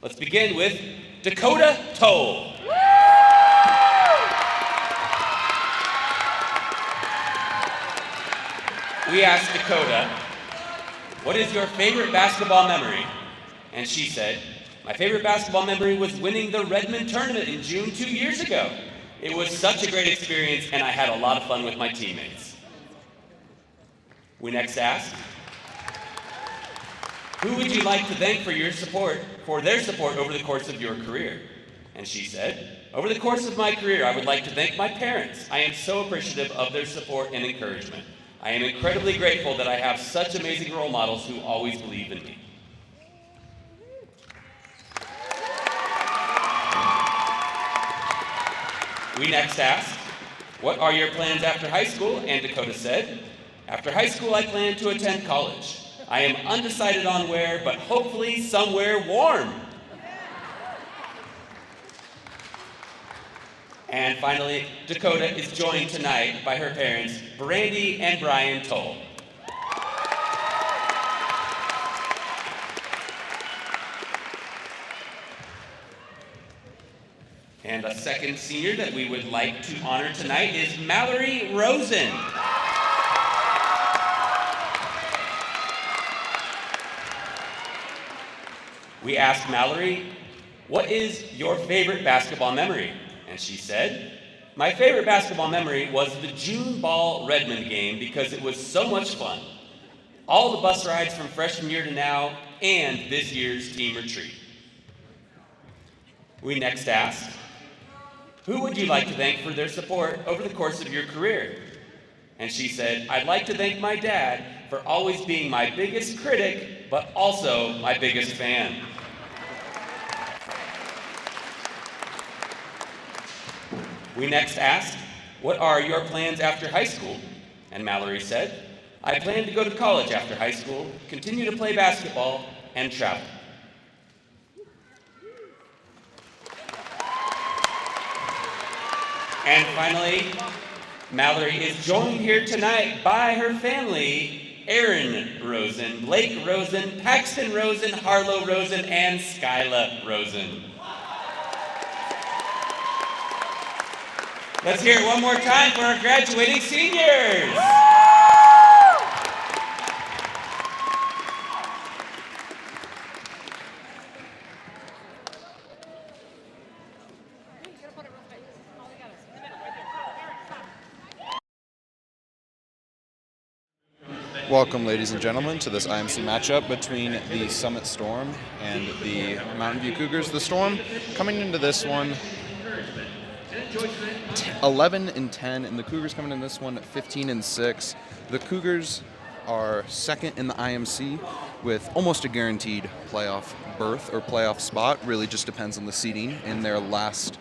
Let's begin with Dakota Toll. We asked Dakota, what is your favorite basketball memory? And she said, my favorite basketball memory was winning the Redmond tournament in June 2 years ago. It was such a great experience and I had a lot of fun with my teammates. We next asked, who would you like to thank for their support over the course of your career? And she said, over the course of my career, I would like to thank my parents. I am so appreciative of their support and encouragement. I am incredibly grateful that I have such amazing role models who always believe in me. We next asked, what are your plans after high school? And Dakota said, after high school, I plan to attend college. I am undecided on where, but hopefully somewhere warm. And finally, Dakota is joined tonight by her parents, Brandy and Brian Toll. And a second senior that we would like to honor tonight is Mallory Rosen. We asked Mallory, what is your favorite basketball memory? And she said, my favorite basketball memory was the June Ball Redmond game because it was so much fun. All the bus rides from freshman year to now and this year's team retreat. We next asked, who would you like to thank for their support over the course of your career? And she said, I'd like to thank my dad for always being my biggest critic, but also my biggest fan. We next asked, what are your plans after high school? And Mallory said, I plan to go to college after high school, continue to play basketball, and travel. And finally, Mallory is joined here tonight by her family, Aaron Rosen, Blake Rosen, Paxton Rosen, Harlow Rosen, and Skyla Rosen. Let's hear it one more time for our graduating seniors. Welcome, ladies and gentlemen, to this IMC matchup between the Summit Storm and the Mountain View Cougars. The Storm coming into this one 11-10, and the Cougars coming in this one 15-6. The Cougars are second in the IMC with almost a guaranteed playoff berth or playoff spot. Really just depends on the seeding in their last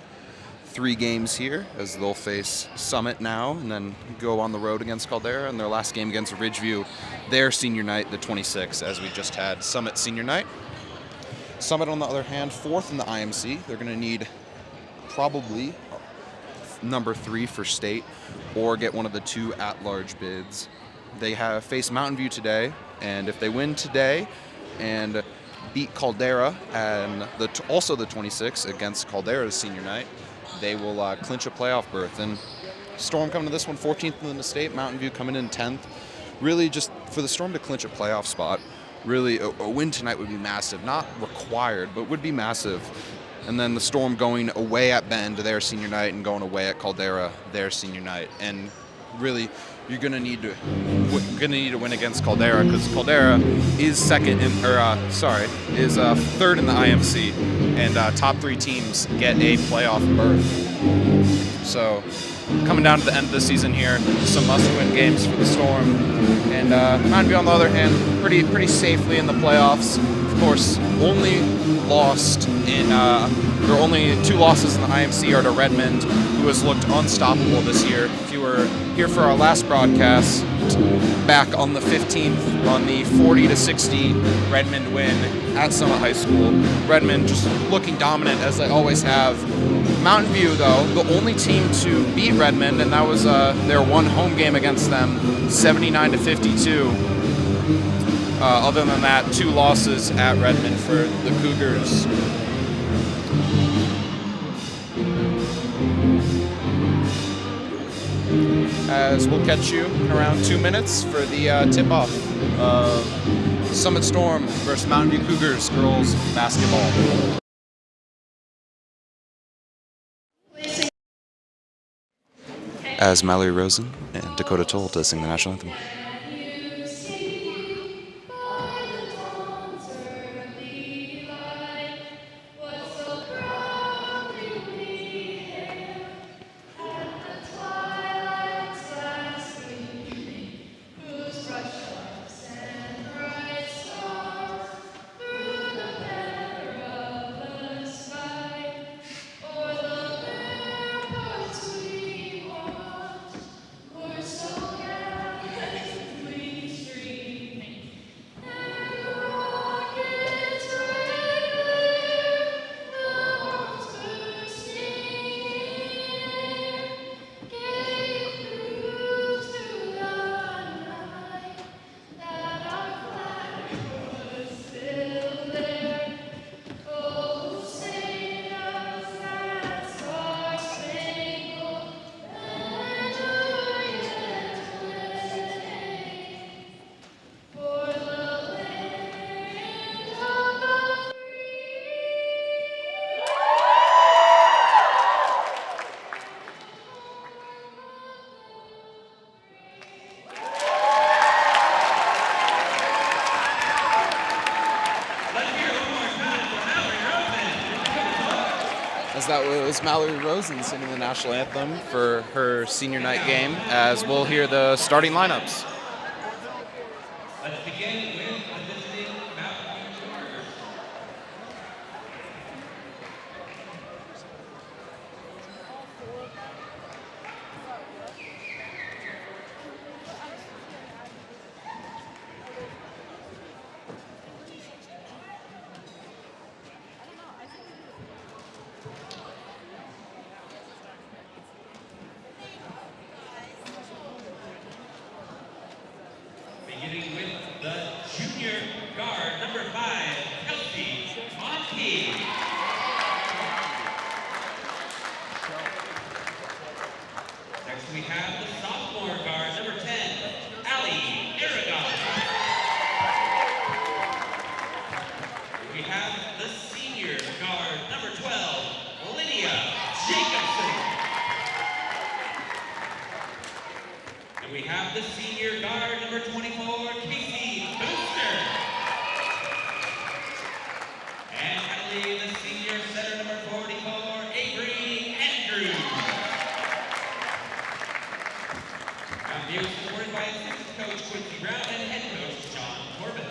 3 games here, as they'll face Summit now and then go on the road against Caldera, and their last game against Ridgeview, their senior night, the 26th, as we just had Summit senior night. Summit, on the other hand, 4th in the IMC. They're going to need probably number 3 for state or get one of the 2 at-large bids. They have faced Mountain View today, and if they win today and beat Caldera and also the 26th against Caldera's senior night, they will clinch a playoff berth. And Storm coming to this one 14th in the state, Mountain View coming in 10th. Really just for the Storm to clinch a playoff spot, really a win tonight would be massive. Not required, but would be massive. And then the Storm going away at Bend their senior night and going away at Caldera their senior night. And really, you're going to need to win against Caldera, because Caldera is third in the IMC, and top 3 teams get a playoff berth. So coming down to the end of the season here, some must-win games for the Storm, and Mountain View on the other hand, pretty safely in the playoffs. Of course, only 2 losses in the IMC are to Redmond, who has looked unstoppable this year. If you were here for our last broadcast back on the 15th on the 40-60 Redmond win at Summit High School, Redmond just looking dominant as they always have. Mountain View, though, the only team to beat Redmond, and that was their one home game against them, 79-52. Other than that, 2 losses at Redmond for the Cougars. as we'll catch you in around 2 minutes for the tip-off of Summit Storm versus Mountain View Cougars girls basketball. As Mallory Rosen and Dakota Toll to sing the national anthem. That was Mallory Rosen singing the national anthem for her senior night game, as we'll hear the starting lineups. Let's begin with the visiting Mountain View Cougars. Beginning with the junior guard, number 5, Kelsey Monty. Next we have the sophomore guard, number 10, Ali Aragon. We have the senior guard, number 12, Lydia Jacobson. And we have the senior guard, number 24, Casey Booster. And finally, the senior center, number 44, Avery Andrews. Mountain View is supported by assistant coach Quincy Brown and head coach John Corbin.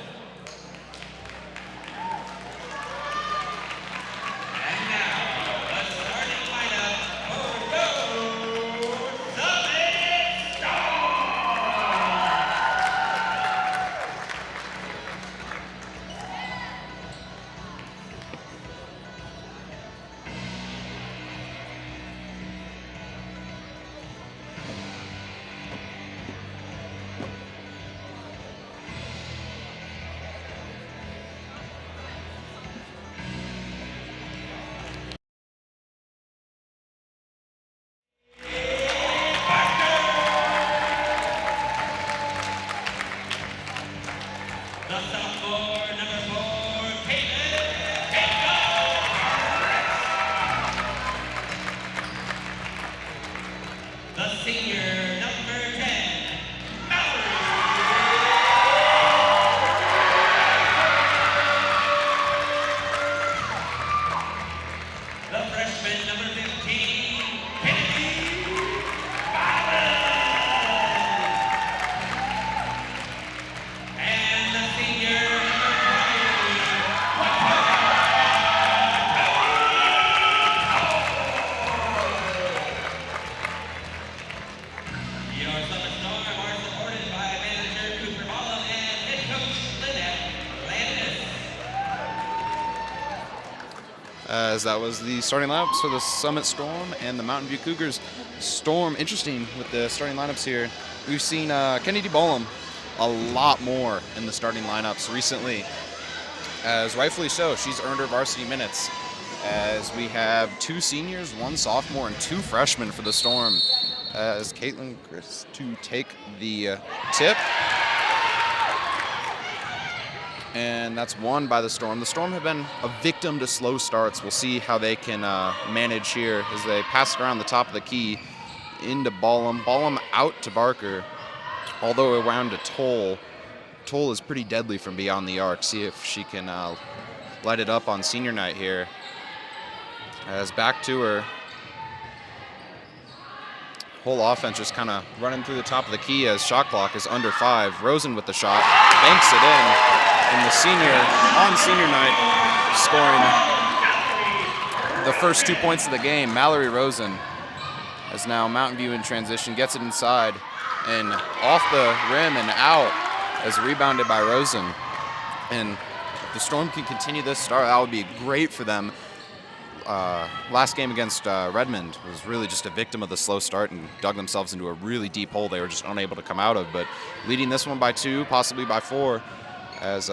And now, the starting lineup for Go Summit Storm! The sophomore, number 4, Caitlin Pinko. The senior, number 10, Mallory. The freshman, number 15, Kennedy Bowden. And the senior, your Summit Storm are supported by manager Cooper Ballum and head coach Lynette Landis. As that was the starting lineups for the Summit Storm and the Mountain View Cougars. Storm, interesting with the starting lineups here. We've seen Kennedy Ballum a lot more in the starting lineups recently, as rightfully so. She's earned her varsity minutes, as we have 2 seniors, 1 sophomore, and 2 freshmen for the Storm, as Caitlin Chris to take the tip. And that's won by the Storm. The Storm have been a victim to slow starts. We'll see how they can manage here as they pass it around the top of the key into Ballum. Ballum out to Barker, although around to Toll. Toll is pretty deadly from beyond the arc. See if she can light it up on senior night here. As back to her. Whole offense just kind of running through the top of the key as shot clock is under 5. Rosen with the shot, banks it in. And the senior, on senior night, scoring the first 2 points of the game. Mallory Rosen, as now Mountain View in transition, gets it inside and off the rim and out as rebounded by Rosen. And if the Storm can continue this start, that would be great for them. Last game against Redmond was really just a victim of the slow start and dug themselves into a really deep hole they were just unable to come out of. But leading this one by 2, possibly by 4, as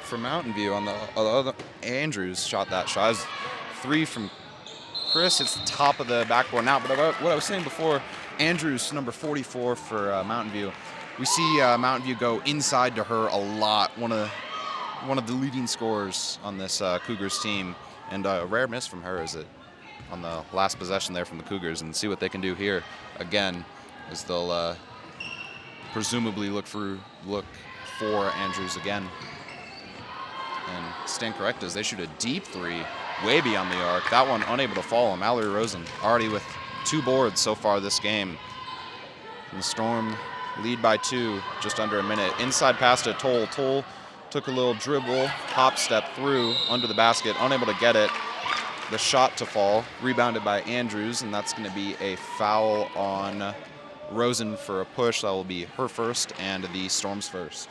for Mountain View on the other, Andrews shot that shot. As 3 from Chris, it's the top of the backboard now. But what I was saying before, Andrews, number 44 for Mountain View. We see Mountain View go inside to her a lot. One of the leading scorers on this Cougars team, and a rare miss from her is it on the last possession there from the Cougars, and see what they can do here again as they'll presumably look for Andrews again. And stand correct as they shoot a deep 3 way beyond the arc. That one unable to fall. Mallory Rosen already with 2 boards so far this game. And the Storm lead by 2, just under a minute. Inside pass to Toll. Toll took a little dribble, hop step through under the basket, unable to get it. The shot to fall, rebounded by Andrews, and that's going to be a foul on Rosen for a push. That will be her first and the Storm's first.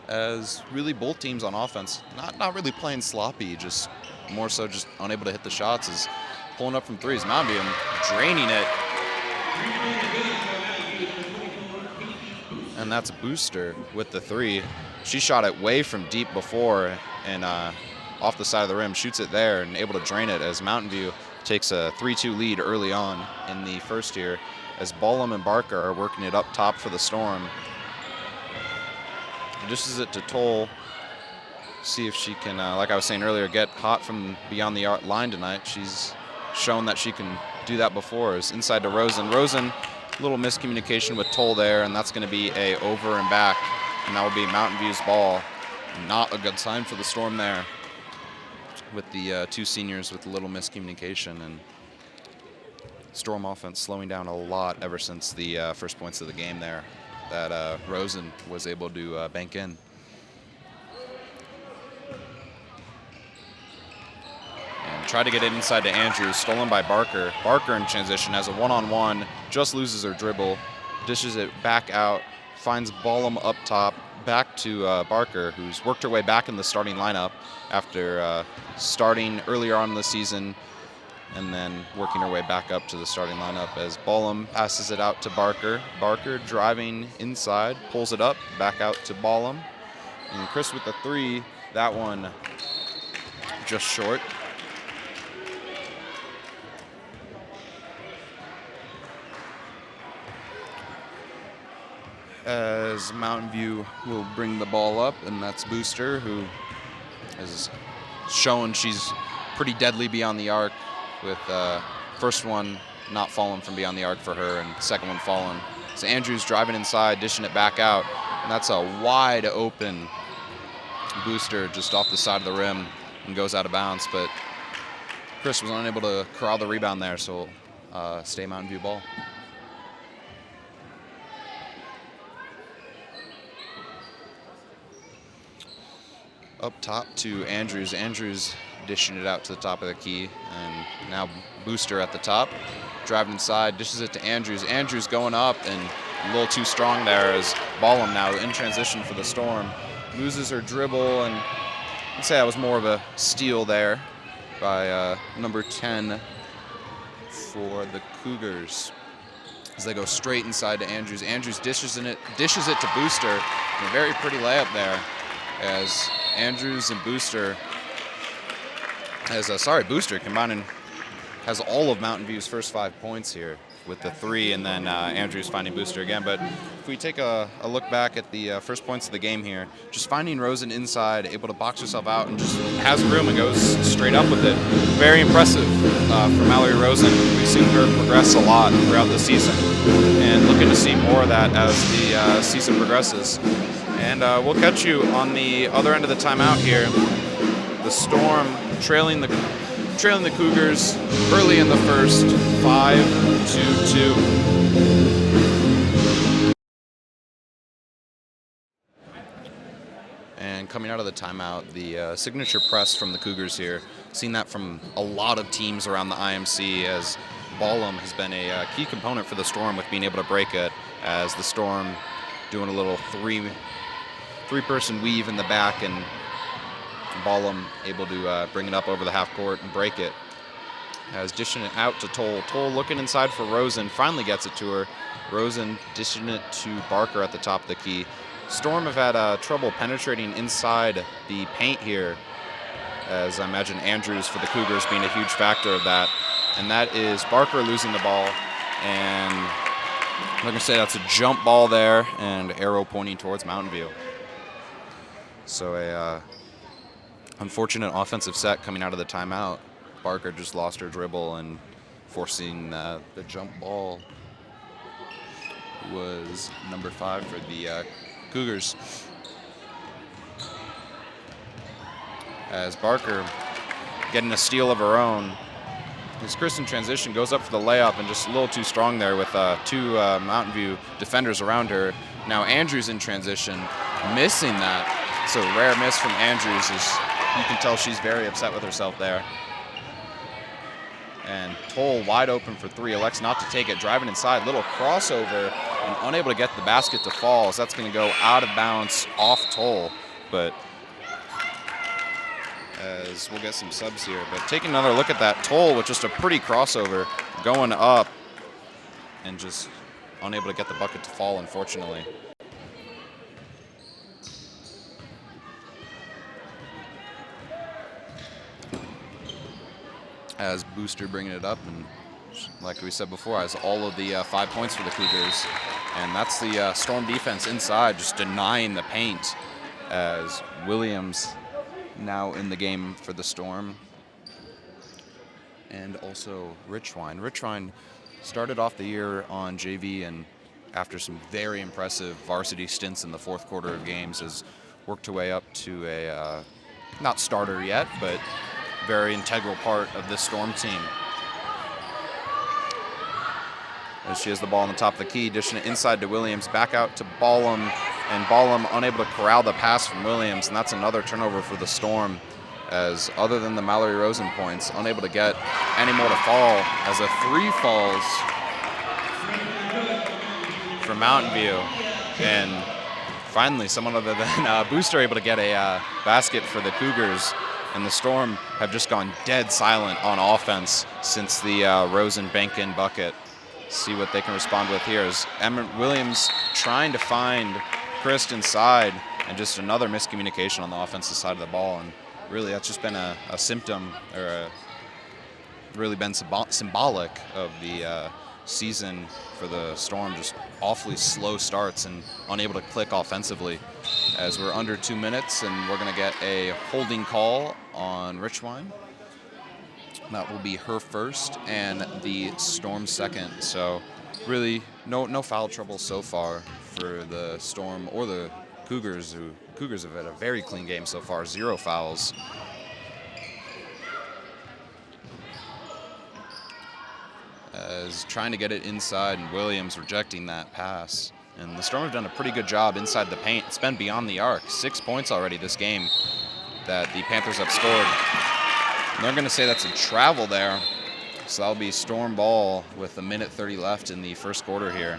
As really both teams on offense, not really playing sloppy, just more so just unable to hit the shots, is pulling up from threes. Mountain View draining it. And that's Booster with the 3. She shot it way from deep before and off the side of the rim, shoots it there and able to drain it as Mountain View takes a 3-2 lead early on in the first here as Ballum and Barker are working it up top for the Storm. Dishes it to Toll. See if she can, like I was saying earlier, get hot from beyond the line tonight. She's shown that she can do that before. It's inside to Rosen. Rosen, little miscommunication with Toll there, and that's going to be a over and back, and that will be Mountain View's ball. Not a good sign for the Storm there with the 2 seniors with a little miscommunication, and Storm offense slowing down a lot ever since the first points of the game there that Rosen was able to bank in. And try to get it inside to Andrews, stolen by Barker. Barker in transition has a one-on-one, just loses her dribble, dishes it back out, finds Ballum up top, back to Barker, who's worked her way back in the starting lineup after starting earlier on in the season and then working her way back up to the starting lineup as Ballum passes it out to Barker. Barker driving inside, pulls it up, back out to Ballum. And Chris with the 3, that one just short. As Mountain View will bring the ball up, and that's Booster, who has shown she's pretty deadly beyond the arc, with first one not falling from beyond the arc for her and second one falling. So Andrews driving inside, dishing it back out, and that's a wide open Booster just off the side of the rim and goes out of bounds, but Chris was unable to corral the rebound there, so stay Mountain View ball. Up top to Andrews. Andrews dishing it out to the top of the key, and now Booster at the top, driving inside, dishes it to Andrews. Andrews going up and a little too strong there as Ballum now in transition for the Storm. Loses her dribble, and I'd say that was more of a steal there by number 10 for the Cougars. as they go straight inside to Andrews. Andrews dishes it to Booster. And a very pretty layup there as Andrews and Booster, Booster combining, has all of Mountain View's first 5 points here with the 3, and then Andrews finding Booster again. But if we take a look back at the first points of the game here, just finding Rosen inside, able to box herself out and just has room and goes straight up with it. Very impressive for Mallory Rosen. We've seen her progress a lot throughout the season, and looking to see more of that as the season progresses. And we'll catch you on the other end of the timeout here. The Storm trailing the Cougars early in the first, 5-2. And coming out of the timeout, the signature press from the Cougars here. Seen that from a lot of teams around the IMC, as Ballum has been a key component for the Storm with being able to break it, as the Storm doing a little three-person weave in the back, and Ballum able to bring it up over the half court and break it. As dishing it out to Toll. Toll looking inside for Rosen, finally gets it to her. Rosen dishing it to Barker at the top of the key. Storm have had trouble penetrating inside the paint here, as I imagine Andrews for the Cougars being a huge factor of that. And that is Barker losing the ball. And I'm going to say that's a jump ball there, and arrow pointing towards Mountain View. So a unfortunate offensive set coming out of the timeout. Barker just lost her dribble, and forcing the jump ball was number 5 for the Cougars. As Barker getting a steal of her own. As Chris in transition goes up for the layup, and just a little too strong there with 2 Mountain View defenders around her. Now Andrews in transition, missing that. It's a rare miss from Andrews, as you can tell she's very upset with herself there. And Toll wide open for 3, elects not to take it, driving inside, little crossover, and unable to get the basket to fall, so that's going to go out of bounds off Toll. But as we'll get some subs here, but taking another look at that, Toll with just a pretty crossover going up and just unable to get the bucket to fall, unfortunately. As Booster bringing it up, and like we said before, has all of the 5 points for the Cougars. And that's the Storm defense inside, just denying the paint, as Williams now in the game for the Storm. And also Richwine. Richwine started off the year on JV, and after some very impressive varsity stints in the fourth quarter of games, has worked her way up to a, not starter yet, but very integral part of this Storm team. As she has the ball on the top of the key, dishing it inside to Williams, back out to Ballum, and Ballum unable to corral the pass from Williams, and that's another turnover for the Storm, as other than the Mallory Rosen points, unable to get any more to fall, as a 3 falls for Mountain View. And finally, someone other than Booster able to get a basket for the Cougars. And the Storm have just gone dead silent on offense since the Rosen bank-in bucket. See what they can respond with here. As Emmett Williams trying to find Christ inside, and just another miscommunication on the offensive side of the ball. And really, that's just been a symptom, or really been symbolic of the season for the Storm. Just awfully slow starts and unable to click offensively. As we're under 2 minutes, and we're going to get a holding call on Richwine. That will be her first and the Storm second. So really no foul trouble so far for the Storm or the Cougars. Cougars have had a very clean game so far, 0 fouls. As trying to get it inside, and Williams rejecting that pass. And the Storm have done a pretty good job inside the paint. It's been beyond the arc. 6 points already this game that the Panthers have scored. And they're going to say that's a travel there. So that'll be Storm ball with 1:30 left in the first quarter here.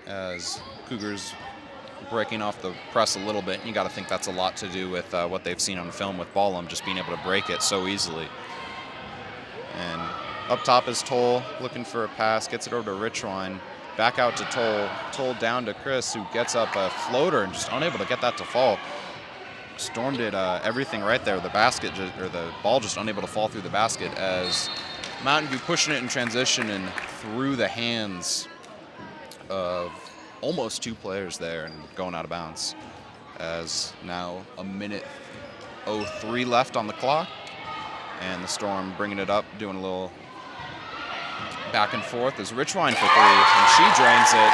As Cougars breaking off the press a little bit. And you got to think that's a lot to do with what they've seen on film with Ballum just being able to break it so easily. And up top is Toll looking for a pass, gets it over to Richwine. Back out to Toll. Toll down to Chris, who gets up a floater and just unable to get that to fall. Storm did everything right there. The basket, or the ball just unable to fall through the basket as Mountain View pushing it in transition and through the hands of almost 2 players there and going out of bounds. As now a minute 03 left on the clock. And the Storm bringing it up, doing a little back and forth as Richwine for 3, and she drains it.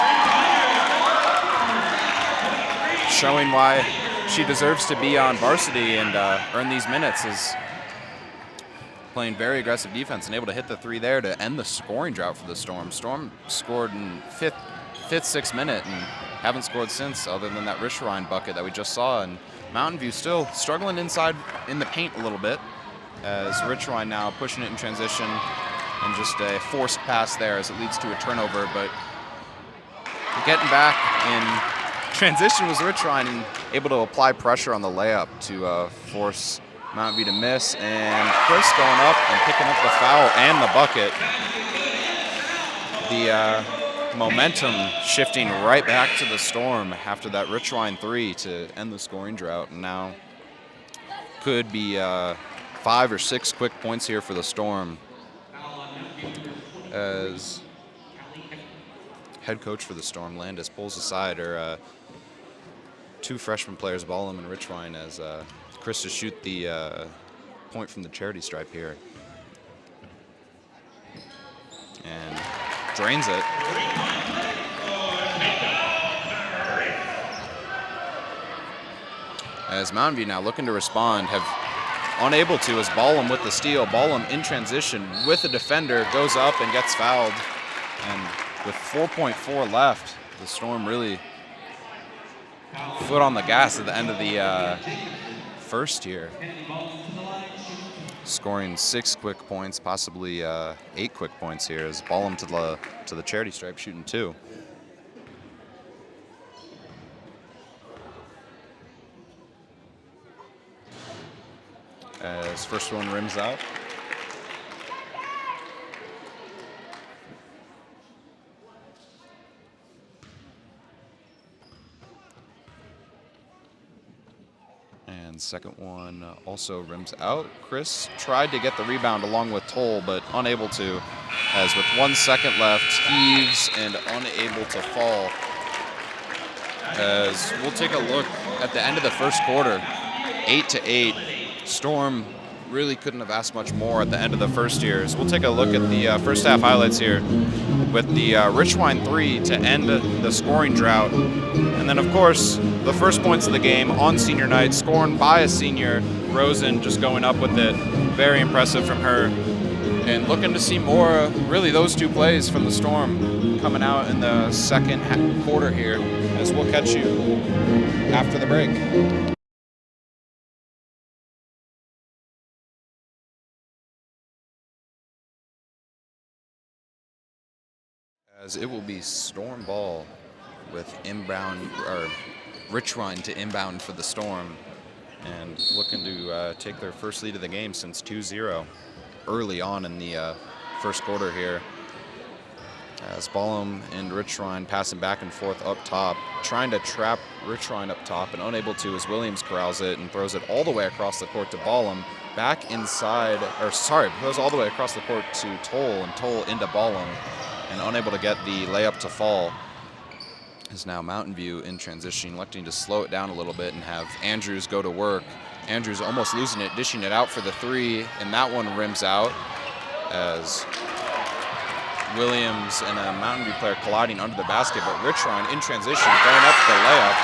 Showing why she deserves to be on varsity and earn these minutes, is playing very aggressive defense and able to hit the 3 there to end the scoring drought for the Storm. Storm scored in fifth, 6th minute and haven't scored since, other than that Richwine bucket that we just saw. And Mountain View still struggling inside in the paint a little bit, as Richwine now pushing it in transition, and just a forced pass there as it leads to a turnover. But getting back in transition was Richwine, and able to apply pressure on the layup to force Mountain View to miss. And Chris going up and picking up the foul and the bucket. The momentum shifting right back to the Storm after that Richwine 3 to end the scoring drought. And now could be 5 or 6 quick points here for the Storm, as head coach for the Storm, Landis, pulls aside her 2 freshman players, Ballum and Richwine, as Chris to shoot the point from the charity stripe here. And drains it. As Mountain View now looking to respond, have unable to, as Ballum with the steal. Ballum in transition with the defender, goes up and gets fouled. And with 4.4 left, the Storm really foot on the gas at the end of the first here. Scoring 6 quick points, possibly 8 quick points here, as Ballum to the charity stripe, shooting 2. As first one rims out. And second one also rims out. Chris tried to get the rebound along with Toll, but unable to, as with 1 second left, heaves and unable to fall. As we'll take a look at the end of the first quarter, 8-8. Storm really couldn't have asked much more at the end of the first here. So we'll take a look at the first half highlights here, with the Richwine 3 to end the scoring drought. And then, of course, the first points of the game on senior night, scored by a senior, Rosen, just going up with it. Very impressive from her. And looking to see more, really those 2 plays from the Storm coming out in the second quarter here, as we'll catch you after the break. As it will be Storm ball with inbound, or Richwine to inbound for the Storm, and looking to take their first lead of the game since 2-0 early on in the first quarter here. As Ballum and Richwine passing back and forth up top, trying to trap Richwine up top, and unable to, as Williams corrals it and throws it all the way across the court to Ballum. Back inside, throws all the way across the court to Toll, and Toll into Ballum, and unable to get the layup to fall. Is now Mountain View in transition, electing to slow it down a little bit and have Andrews go to work. Andrews almost losing it, dishing it out for the 3, and that one rims out, as Williams and a Mountain View player colliding under the basket, but Richwine in transition going up the layup.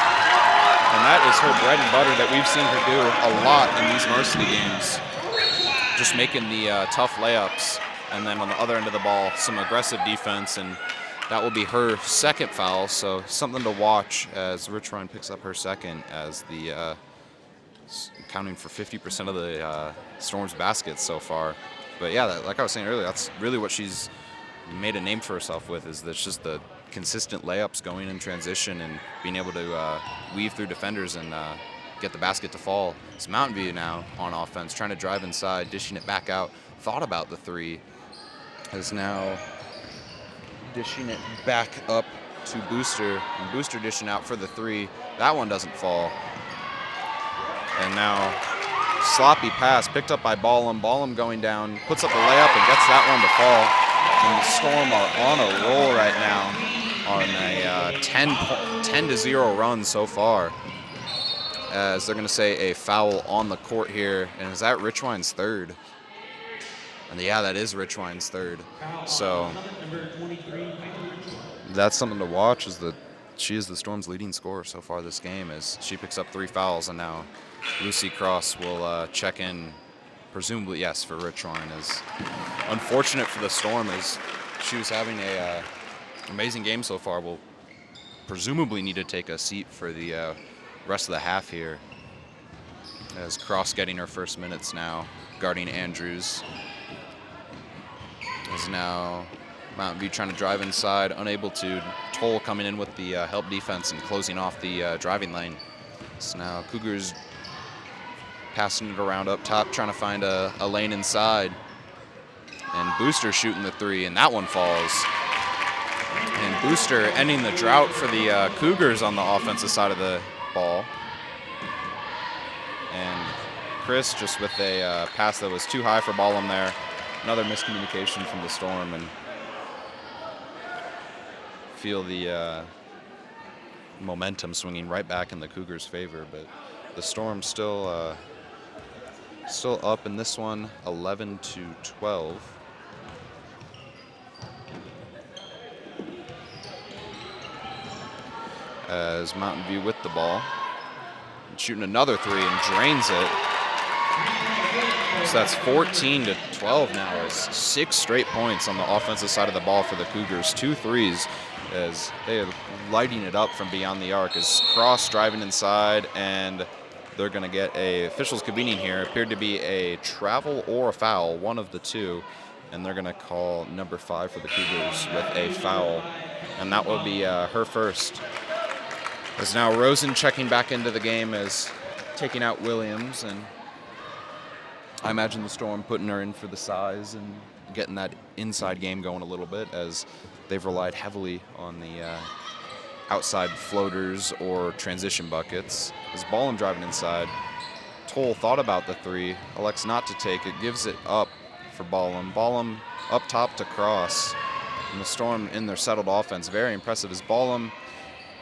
And that is her bread and butter that we've seen her do a lot in these varsity games, just making the tough layups. And then on the other end of the ball, some aggressive defense, and that will be her second foul. So something to watch as Richwine picks up her second, as the accounting for 50% of the Storm's baskets so far. But yeah, like I was saying earlier, that's really what she's made a name for herself with, is that's just the consistent layups going in transition and being able to weave through defenders and get the basket to fall. It's Mountain View now on offense, trying to drive inside, dishing it back out. Thought about the three, is now dishing it back up to Booster, and Booster dishing out for the three. That one doesn't fall. And now sloppy pass picked up by Ballum. Ballum going down, puts up the layup and gets that one to fall. And the Storm are on a roll right now on a 10-0 run so far. As they're going to say a foul on the court here. And is that Richwine's third? And yeah, that is Richwine's third. So that's something to watch, is that she is the Storm's leading scorer so far this game, as she picks up 3 fouls, and now Lucy Cross will check in, presumably, yes, for Richwine. Is unfortunate for the Storm, as she was having a amazing game so far. Will presumably need to take a seat for the rest of the half here, as Cross getting her first minutes now, guarding Andrews. Is now Mountain View trying to drive inside, unable to. Toll coming in with the help defense and closing off the driving lane. So now Cougars passing it around up top, trying to find a lane inside. And Booster shooting the three, and that one falls. And Booster ending the drought for the Cougars on the offensive side of the ball. And Chris just with a pass that was too high for Ballum there. Another miscommunication from the Storm, and feel the momentum swinging right back in the Cougars' favor. But the Storm still up in this one, 11-12. As Mountain View with the ball, shooting another three and drains it. So that's 14-12 now, as 6 straight points on the offensive side of the ball for the Cougars. 2 threes as they are lighting it up from beyond the arc. As Cross driving inside, and they're going to get officials convening here. Appeared to be a travel or a foul, one of the two. And they're going to call number 5 for the Cougars with a foul. And that will be her first. As now Rosen checking back into the game, as taking out Williams, and I imagine the Storm putting her in for the size and getting that inside game going a little bit, as they've relied heavily on the outside floaters or transition buckets. As Ballum driving inside, Toll thought about the three, elects not to take it, gives it up for Ballum. Ballum up top to Cross. And the Storm in their settled offense, very impressive, as Ballum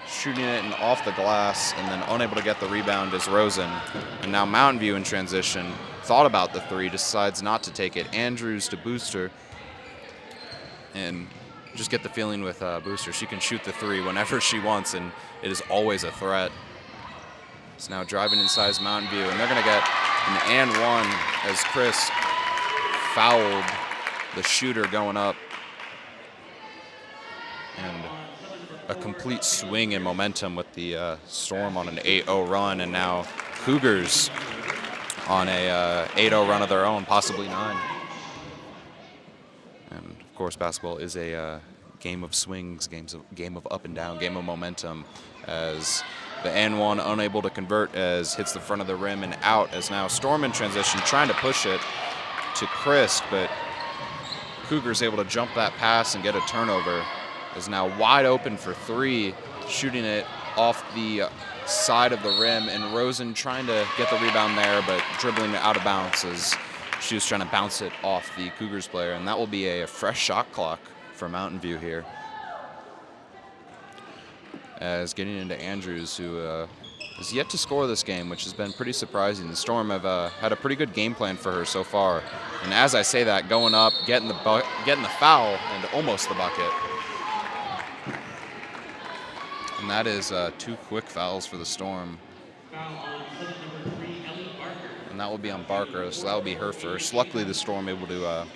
shooting it and off the glass, and then unable to get the rebound is Rosen. And now Mountain View in transition, thought about the three, decides not to take it. Andrews to Booster, and just get the feeling with Booster, she can shoot the three whenever she wants, and it is always a threat. It's now driving inside is Mountain View, and they're going to get an and one, as Chris fouled the shooter going up. And a complete swing in momentum with the Storm on an 8-0 run, and now Cougars on a 8-0 run of their own, possibly 9. And of course, basketball is a game of swings, game of up and down, game of momentum, as the N1 unable to convert, as hits the front of the rim and out, as now Storm in transition trying to push it to Chris, but Cougars able to jump that pass and get a turnover. Is now wide open for three, shooting it off the side of the rim, and Rosen trying to get the rebound there, but dribbling it out of bounds as she was trying to bounce it off the Cougars player, and that will be a fresh shot clock for Mountain View here. As getting into Andrews, who has yet to score this game, which has been pretty surprising. The Storm have had a pretty good game plan for her so far, and as I say that, going up, getting the foul, and almost the bucket. And that is 2 quick fouls for the Storm. And that will be on Barker, so that will be her first. Luckily, the Storm able to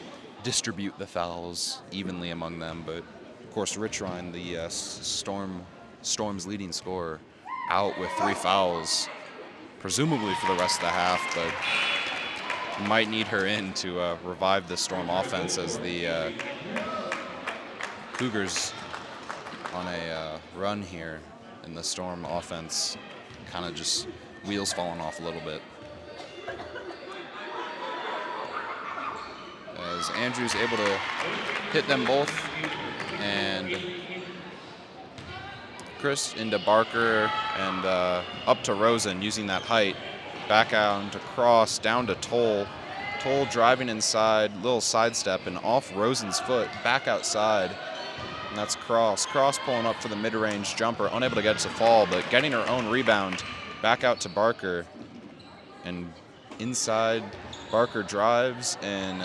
distribute the fouls evenly among them. But, of course, Richrine, the Storm's leading scorer, out with 3 fouls, presumably for the rest of the half. But might need her in to revive the Storm offense, as the Cougars on a run here, and the Storm offense kind of just wheels falling off a little bit. As Andrews able to hit them both, and Chris into Barker, and up to Rosen using that height. Back out to Cross, down to Toll. Toll driving inside, little sidestep, and off Rosen's foot, back outside. And that's Cross. Cross pulling up for the mid-range jumper, unable to get it to fall, but getting her own rebound. Back out to Barker. And inside, Barker drives and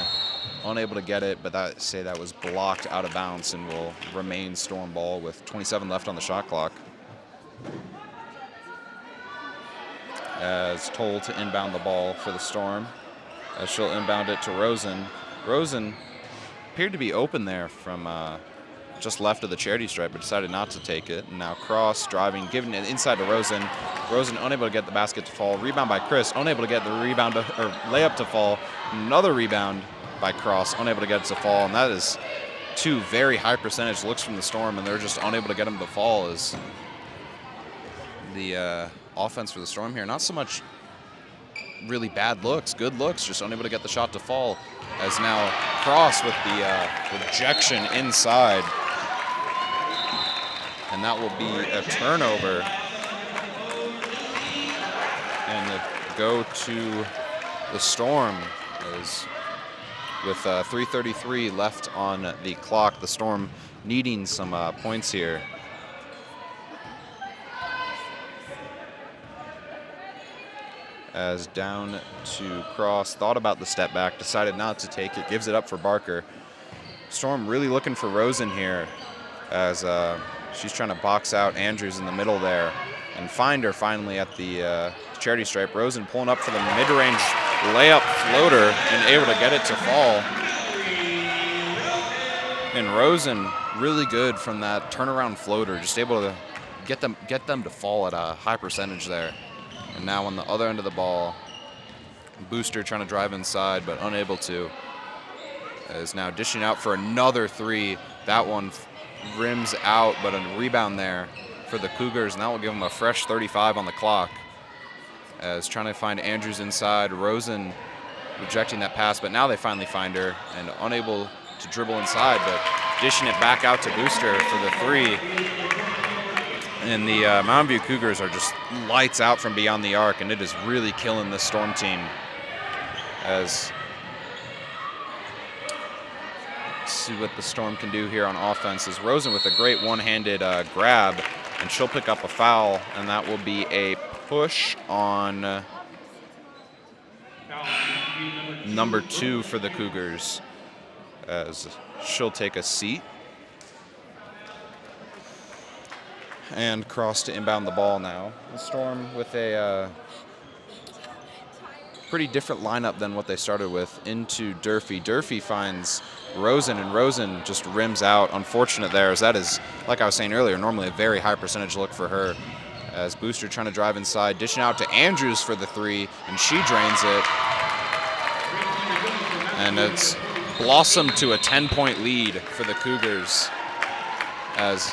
unable to get it, but that was blocked out of bounds and will remain Storm ball with 27 left on the shot clock. As Toll to inbound the ball for the Storm, as she'll inbound it to Rosen. Rosen appeared to be open there from just left of the charity stripe, but decided not to take it. And now Cross driving, giving it inside to Rosen. Rosen unable to get the basket to fall. Rebound by Chris, unable to get the rebound or layup to fall. Another rebound by Cross, unable to get it to fall. And that is two very high percentage looks from the Storm, and they're just unable to get them to fall. As the offense for the Storm here, not so much really bad looks, good looks, just unable to get the shot to fall. As now Cross with the rejection inside, and that will be a turnover, and go to the Storm. As with 3:33 left on the clock, the Storm needing some points here. As down to Cross, thought about the step back, decided not to take it, gives it up for Barker. Storm really looking for Rosen here, as she's trying to box out Andrews in the middle there, and find her finally at the charity stripe. Rosen pulling up for the mid-range layup floater and able to get it to fall. And Rosen really good from that turnaround floater, just able to get them to fall at a high percentage there. And now on the other end of the ball, Booster trying to drive inside, but unable to. Is now dishing out for another three. That one rims out, but a rebound there for the Cougars, and that will give them a fresh 35 on the clock. As trying to find Andrews inside, Rosen rejecting that pass, but now they finally find her, and unable to dribble inside, but dishing it back out to Booster for the three. And the Mountain View Cougars are just lights out from beyond the arc, and it is really killing this Storm team. As let's see what the Storm can do here on offense. Is Rosen with a great one-handed grab, and she'll pick up a foul, and that will be a push on number 2 for the Cougars, as she'll take a seat. And Cross to inbound the ball now. The Storm with a pretty different lineup than what they started with. Into Durfee. Durfee finds Rosen, and Rosen just rims out. Unfortunate there, as that is, like I was saying earlier, normally a very high percentage look for her. As Booster trying to drive inside, dishing out to Andrews for the three, and she drains it. And it's blossomed to a 10-point lead for the Cougars, as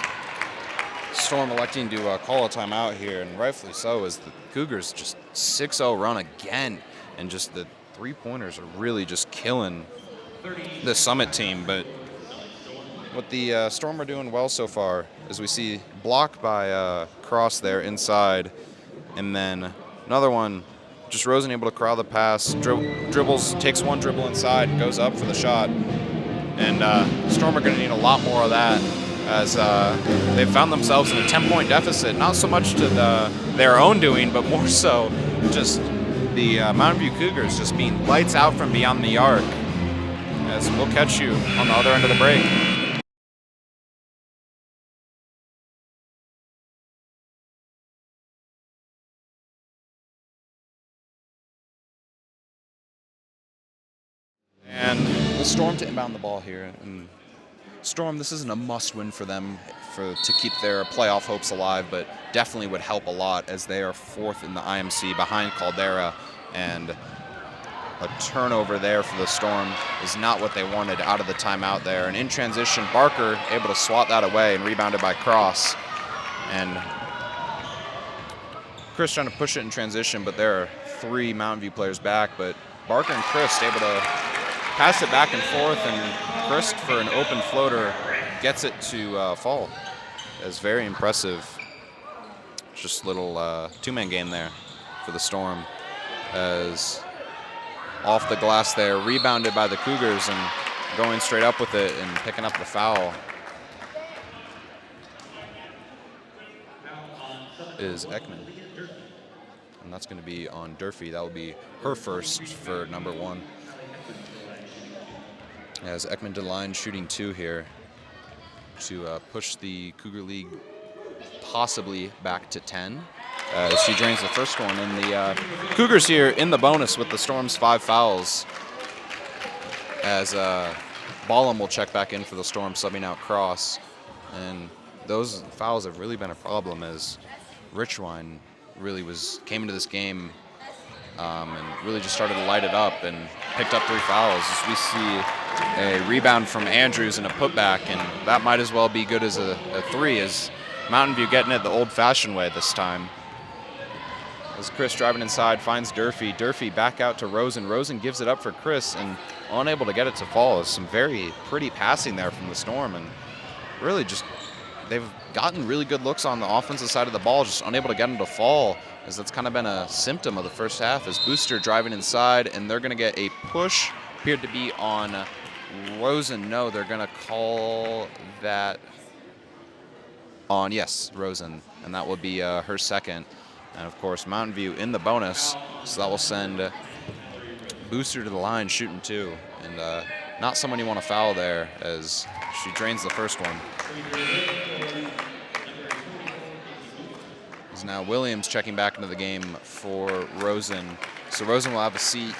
Storm electing to call a timeout here, and rightfully so, as the Cougars just 6-0 run again, and just the three-pointers are really just killing the Summit team. But what the Storm are doing well so far is we see block by Cross there inside, and then another one, just Rosen able to corral the pass, dribbles, takes one dribble inside, and goes up for the shot. And Storm are going to need a lot more of that, as they've found themselves in a 10-point deficit, not so much to their own doing, but more so just the Mountain View Cougars just being lights out from beyond the arc. As we'll catch you on the other end of the break. And the Storm to inbound the ball here. And Storm, this isn't a must-win for them to keep their playoff hopes alive, but definitely would help a lot, as they are 4th in the IMC behind Caldera. And a turnover there for the Storm is not what they wanted out of the timeout there. And in transition, Barker able to swat that away and rebounded by Cross. And Chris trying to push it in transition, but there are 3 Mountain View players back. But Barker and Chris able to pass it back and forth, and Chris for an open floater gets it to fall. It's very impressive. Just a little two-man game there for the Storm, as off the glass there, rebounded by the Cougars and going straight up with it and picking up the foul is Ekman. And that's going to be on Durfee. That will be her first for number 1. As Ekman to the line shooting 2 here to push the Cougar League possibly back to 10. She drains the first one, and the Cougars here in the bonus with the Storm's 5 fouls, as Ballum will check back in for the Storm, subbing out Cross. And those fouls have really been a problem, as Richwine really came into this game and really just started to light it up and picked up 3 fouls. As we see a rebound from Andrews and a putback, and that might as well be good as a 3, as Mountain View getting it the old-fashioned way this time. As Chris driving inside finds Durfee. Durfee back out to Rosen. Rosen gives it up for Chris and unable to get it to fall. It's some very pretty passing there from the Storm, and really just they've gotten really good looks on the offensive side of the ball, just unable to get them to fall, as that's kind of been a symptom of the first half. As Booster driving inside, and they're going to get a push. Appeared to be on Rosen. No, they're going to call that on, yes, Rosen, and that will be her second. And of course, Mountain View in the bonus, so that will send Booster to the line shooting 2, and not someone you want to foul there, as she drains the first one. Is now Williams checking back into the game for Rosen, so Rosen will have a seat.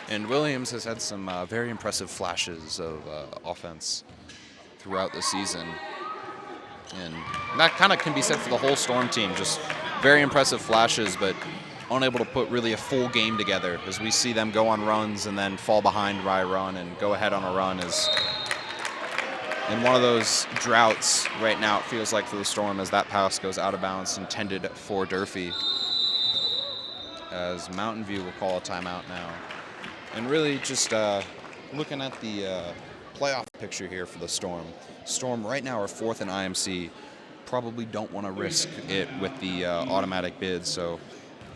And Williams has had some very impressive flashes of offense throughout the season. And that kind of can be said for the whole Storm team. Just very impressive flashes, but unable to put really a full game together, as we see them go on runs and then fall behind by a run and go ahead on a run. Is in one of those droughts right now, it feels like, for the Storm, as that pass goes out of bounds, intended for Durfee. As Mountain View will call a timeout now. And really just looking at the playoff picture here for the Storm. Storm right now are 4th in IMC. Probably don't want to risk it with the automatic bid, so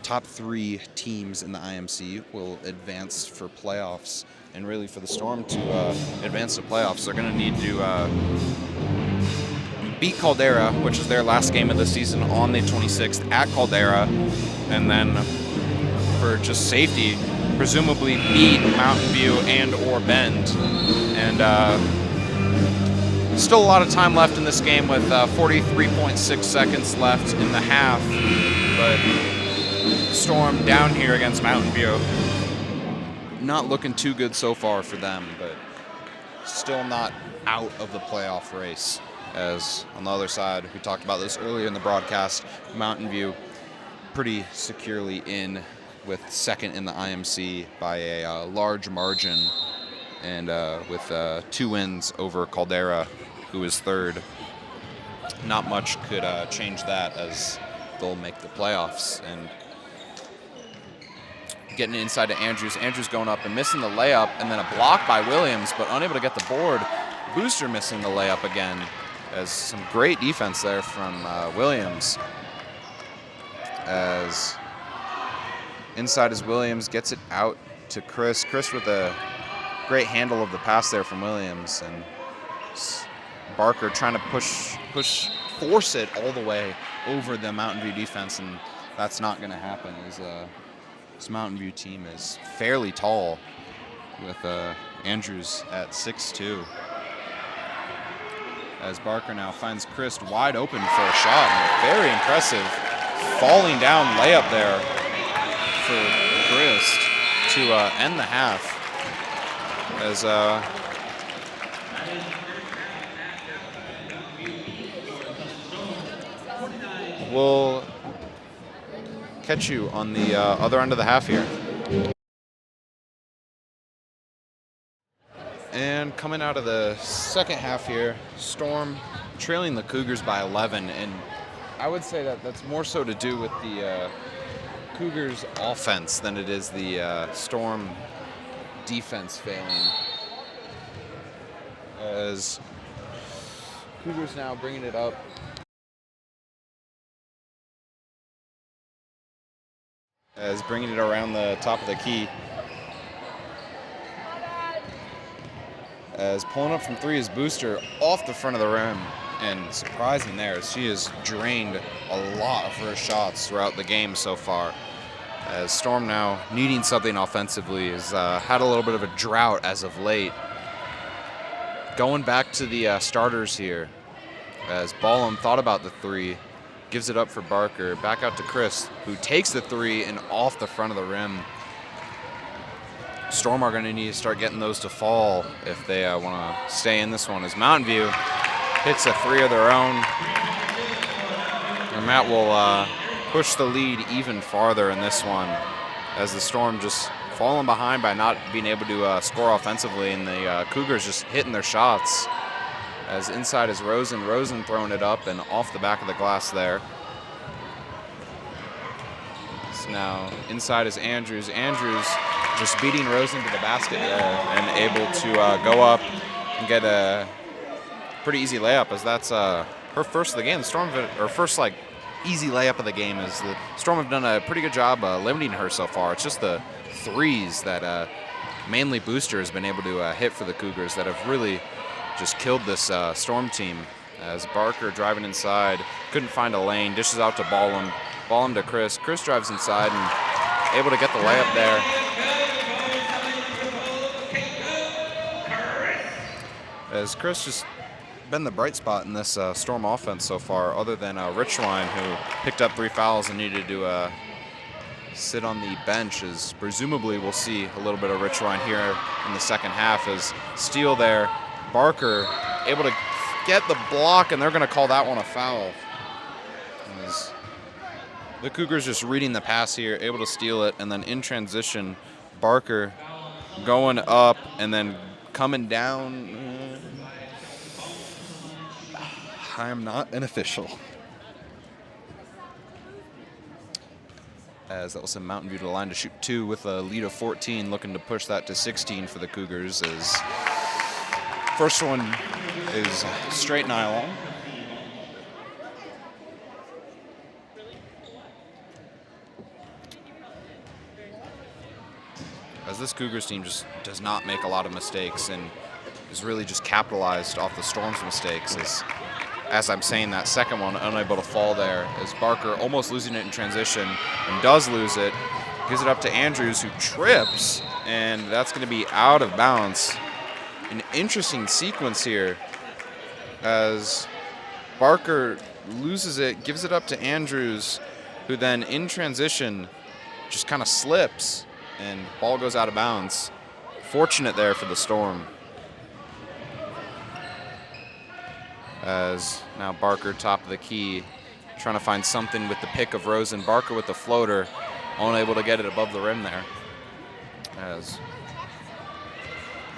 top 3 teams in the IMC will advance for playoffs. And really for the Storm to advance to playoffs, they're going to need to beat Caldera, which is their last game of the season, on the 26th at Caldera, and then for just safety, presumably beat Mountain View and or Bend. And still a lot of time left in this game, with 43.6 seconds left in the half, but Storm down here against Mountain View. Not looking too good so far for them, but still not out of the playoff race. As on the other side, we talked about this earlier in the broadcast, Mountain View pretty securely in with 2nd in the IMC by a large margin, and with 2 wins over Caldera, who is 3rd. Not much could change that, as they'll make the playoffs. And getting inside to Andrews. Andrews going up and missing the layup, and then a block by Williams, but unable to get the board. Booster missing the layup again, as some great defense there from Williams. As inside is Williams, gets it out to Chris. Chris with a great handle of the pass there from Williams, and Barker trying to force it all the way over the Mountain View defense, and that's not going to happen. This Mountain View team is fairly tall, with Andrews at 6'2". As Barker now finds Chris wide open for a shot, and a very impressive falling down layup there for Chris to end the half. As we'll catch you on the other end of the half here. And coming out of the second half here, Storm trailing the Cougars by 11, and I would say that that's more so to do with the Cougars offense than it is the Storm defense failing. As Cougars now bringing it up. As bringing it around the top of the key. As pulling up from three is Booster off the front of the rim. And surprising there, she has drained a lot of her shots throughout the game so far. As Storm now needing something offensively has had a little bit of a drought as of late. Going back to the starters here. As Ballum thought about the three, gives it up for Barker. Back out to Chris, who takes the three and off the front of the rim. Storm are going to need to start getting those to fall if they want to stay in this one. As Mountain View hits a three of their own. And that will push the lead even farther in this one, as the Storm just falling behind by not being able to score offensively, and the Cougars just hitting their shots. As inside is Rosen. Rosen throwing it up and off the back of the glass there. So now inside is Andrews. Andrews just beating Rosen to the basket there and able to go up and get a pretty easy layup, as that's her first of the game. The Storm, or first easy layup of the game, is the Storm have done a pretty good job limiting her so far. It's just the threes that mainly Booster has been able to hit for the Cougars that have really just killed this Storm team. As Barker driving inside, couldn't find a lane, dishes out to Ballum. Ballum to Chris. Chris drives inside and able to get the layup there. As Chris just been the bright spot in this Storm offense so far, other than Richline, who picked up 3 fouls and needed to sit on the bench, as presumably we'll see a little bit of Richline here in the second half. As steal there, Barker able to get the block, and they're going to call that one a foul. As the Cougars just reading the pass here, able to steal it, and then in transition, Barker going up and then coming down. I am not an official. As that will send Mountain View to the line to shoot 2 with a lead of 14, looking to push that to 16 for the Cougars. As first one is straight nylon. As this Cougars team just does not make a lot of mistakes and is really just capitalized off the Storm's mistakes. As I'm saying, that second one unable to fall there, as Barker almost losing it in transition and does lose it. Gives it up to Andrews, who trips, and that's going to be out of bounds. An interesting sequence here, as Barker loses it, gives it up to Andrews, who then in transition just kind of slips and ball goes out of bounds. Fortunate there for the Storm. As now Barker top of the key, trying to find something with the pick of Rosen. Barker with the floater, unable to get it above the rim there. As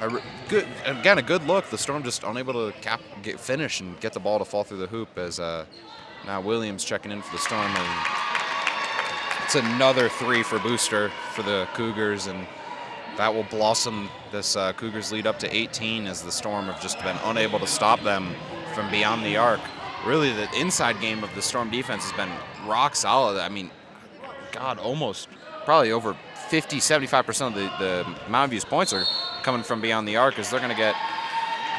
a good look. The Storm just unable to finish and get the ball to fall through the hoop, as now Williams checking in for the Storm. And it's another 3 for Booster for the Cougars, and that will blossom this Cougars lead up to 18, as the Storm have just been unable to stop them from beyond the arc. Really, the inside game of the Storm defense has been rock solid. I mean, God, almost probably over 50, 75% of the Mountain View's points are coming from beyond the arc, as they're going to get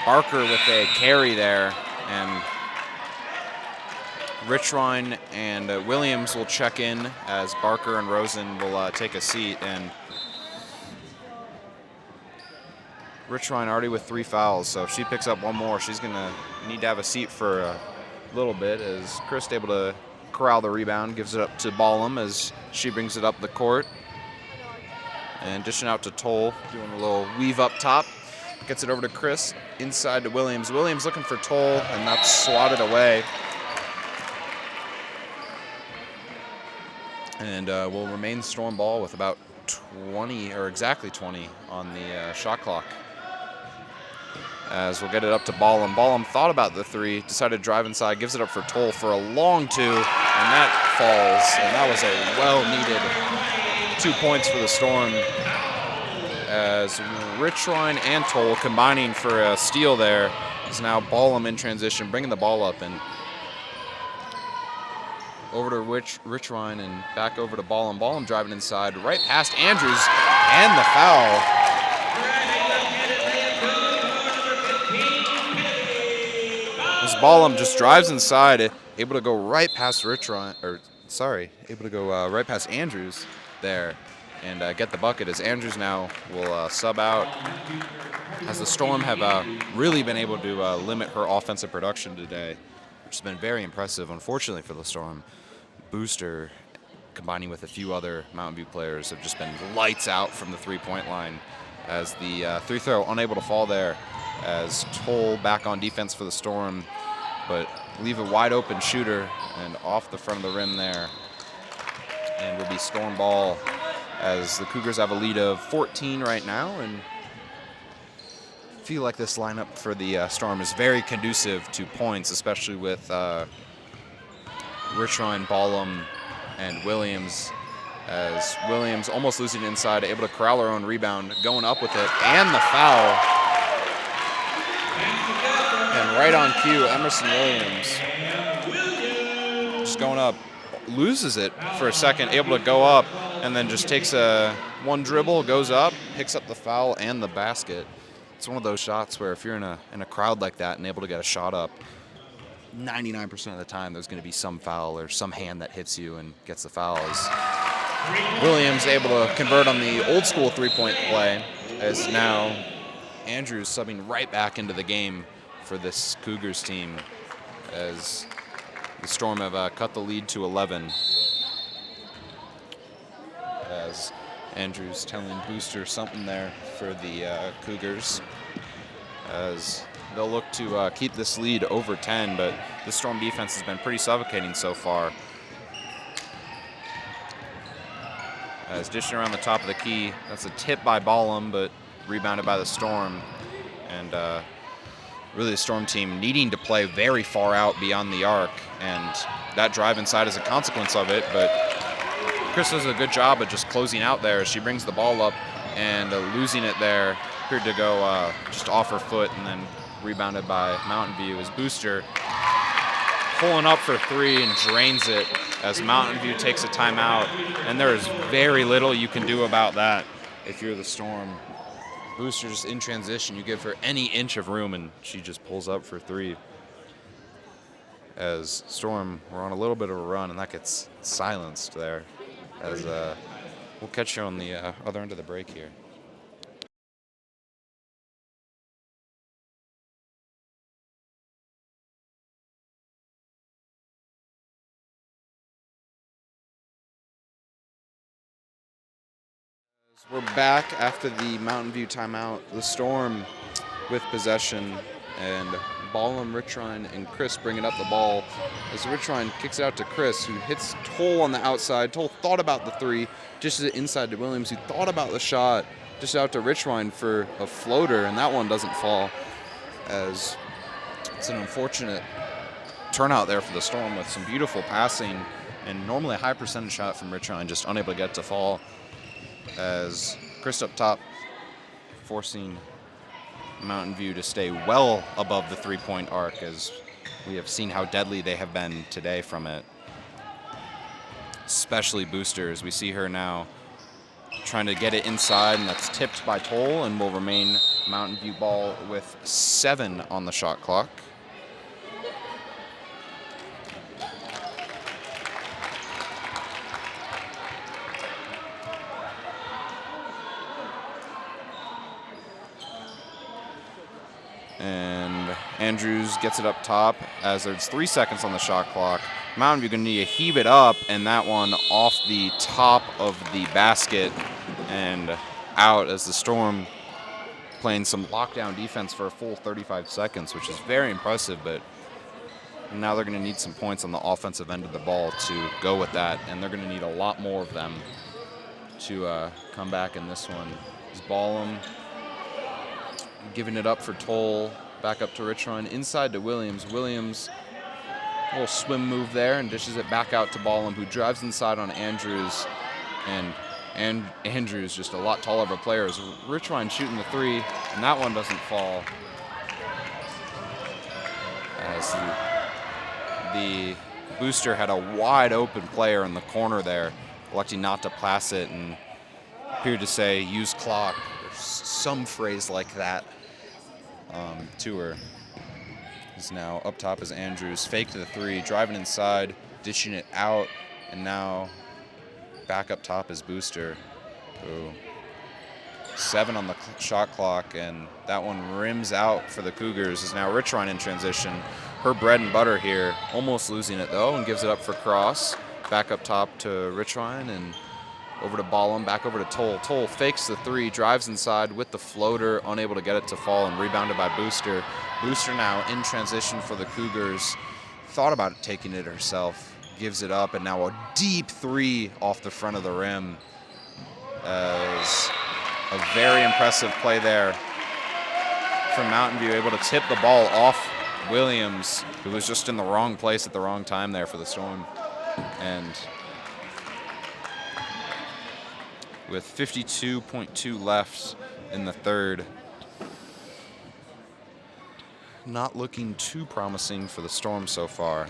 Barker with a carry there, and Richline and Williams will check in, as Barker and Rosen will take a seat. And Richline already with 3 fouls, so if she picks up one more, she's going to need to have a seat for a little bit, as Chris able to corral the rebound, gives it up to Ballum as she brings it up the court. And dishing out to Toll, doing a little weave up top. Gets it over to Chris, inside to Williams. Williams looking for Toll, and that's swatted away. And will remain Storm ball with about 20, or exactly 20, on the shot clock. as we'll get it up to Ballum. Ballum thought about the three, decided to drive inside, gives it up for Toll for a long two, and that falls. And that was a well-needed 2 points for the Storm, as Richline and Toll combining for a steal there. Is now Ballum in transition, bringing the ball up and over to Richline and back over to Ballum. Ballum driving inside, right past Andrews, and the foul. As Ballum just drives inside, able to go right past right past Andrews there and get the bucket, as Andrews now will sub out, as the Storm have really been able to limit her offensive production today, which has been very impressive. Unfortunately for the Storm, Booster, combining with a few other Mountain View players, have just been lights out from the three-point line, as the free throw unable to fall there, as Toll back on defense for the Storm, but leave a wide open shooter and off the front of the rim there, and will be Storm ball, as the Cougars have a lead of 14 right now, and feel like this lineup for the Storm is very conducive to points, especially with Richline, Ballum, and Williams, as Williams almost losing it inside, able to corral her own rebound, going up with it, and the foul. And right on cue, Emerson Williams just going up, loses it for a second, able to go up, and then just takes one dribble, goes up, picks up the foul and the basket. It's one of those shots where if you're in a crowd like that and able to get a shot up, 99% of the time there's going to be some foul or some hand that hits you and gets the foul. As Williams able to convert on the old school three-point play, as now Andrews subbing right back into the game for this Cougars team, as the Storm have cut the lead to 11. As Andrews telling Booster something there for the Cougars, as they'll look to keep this lead over 10, but the Storm defense has been pretty suffocating so far. As dishing around the top of the key, that's a tip by Ballum, but rebounded by the Storm. And really the Storm team needing to play very far out beyond the arc, and that drive inside is a consequence of it, but Chris does a good job of just closing out there as she brings the ball up, and losing it there appeared to go just off her foot, and then rebounded by Mountain View, as Booster pulling up for three and drains it, as Mountain View takes a timeout, and there is very little you can do about that if you're the Storm. Booster just in transition, you give her any inch of room and she just pulls up for three. As Storm, we're on a little bit of a run, and that gets silenced there, as we'll catch you on the other end of the break here. We're back after the Mountain View timeout. The Storm with possession, and Ballum, Richline, and Chris bringing up the ball, as Richline kicks it out to Chris, who hits Toll on the outside. Toll thought about the three, dishes it inside to Williams, who thought about the shot, dishes out to Richline for a floater, and that one doesn't fall, as it's an unfortunate turnout there for the Storm with some beautiful passing, and normally a high percentage shot from Richline, just unable to get to fall, as Chris up top forcing Mountain View to stay well above the three-point arc, as we have seen how deadly they have been today from it. Especially Booster, as we see her now trying to get it inside, and that's tipped by Toll, and will remain Mountain View ball with 7 on the shot clock. And Andrews gets it up top as there's 3 seconds on the shot clock. Mountain View going to need to heave it up, and that one off the top of the basket and out, as the Storm playing some lockdown defense for a full 35 seconds, which is very impressive, but now they're going to need some points on the offensive end of the ball to go with that, and they're going to need a lot more of them to come back in this one. Ballum giving it up for Toll. Back up to Richron. Inside to Williams. Williams, a little swim move there and dishes it back out to Ballum, who drives inside on Andrews. And Andrews, just a lot taller of a player, is Richron shooting the three, and that one doesn't fall. As the booster had a wide open player in the corner there, electing not to pass it and appeared to say use clock or some phrase like that to her. Is now up top is Andrews, fake to the three, driving inside, dishing it out, and now back up top is Booster. Ooh. 7 on the shot clock, and that one rims out for the Cougars. Is now Richron in transition. Her bread and butter here, almost losing it though, and gives it up for Cross. Back up top to Richron and over to Ballum, back over to Toll. Toll fakes the three, drives inside with the floater, unable to get it to fall, and rebounded by Booster. Booster now in transition for the Cougars. Thought about taking it herself, gives it up, and now a deep three off the front of the rim. As a very impressive play there from Mountain View, able to tip the ball off Williams, who was just in the wrong place at the wrong time there for the Storm. And with 52.2 left in the third, not looking too promising for the Storm so far.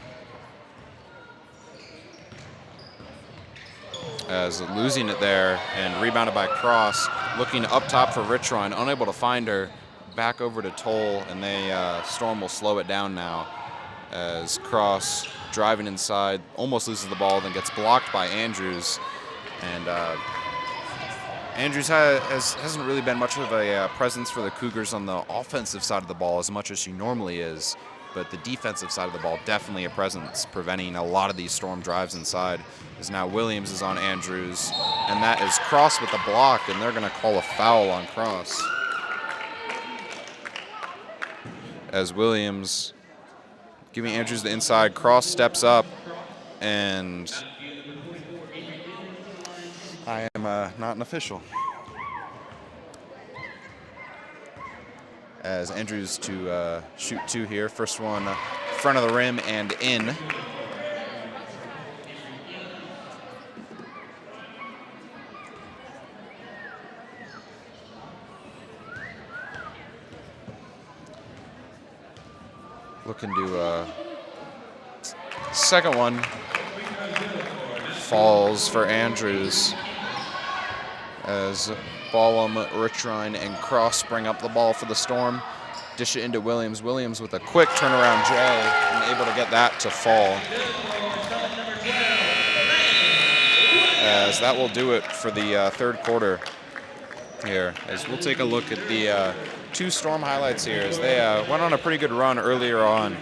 As losing it there and rebounded by Cross, looking up top for Richron, unable to find her, back over to Toll, and Storm will slow it down now as Cross driving inside, almost loses the ball, then gets blocked by Andrews. And Andrews hasn't really been much of a presence for the Cougars on the offensive side of the ball as much as she normally is, but the defensive side of the ball definitely a presence, preventing a lot of these Storm drives inside. Is now Williams is on Andrews, and that is Cross with the block, and they're going to call a foul on Cross. As Williams giving Andrews the inside, Cross steps up, and I am not an official. As Andrews to shoot two here. First one front of the rim and in. Looking to second one falls for Andrews as Ballum, Richron, and Cross bring up the ball for the Storm. Dish it into Williams. Williams with a quick turnaround J and able to get that to fall. As that will do it for the third quarter here. As we'll take a look at the two Storm highlights here as they went on a pretty good run earlier on.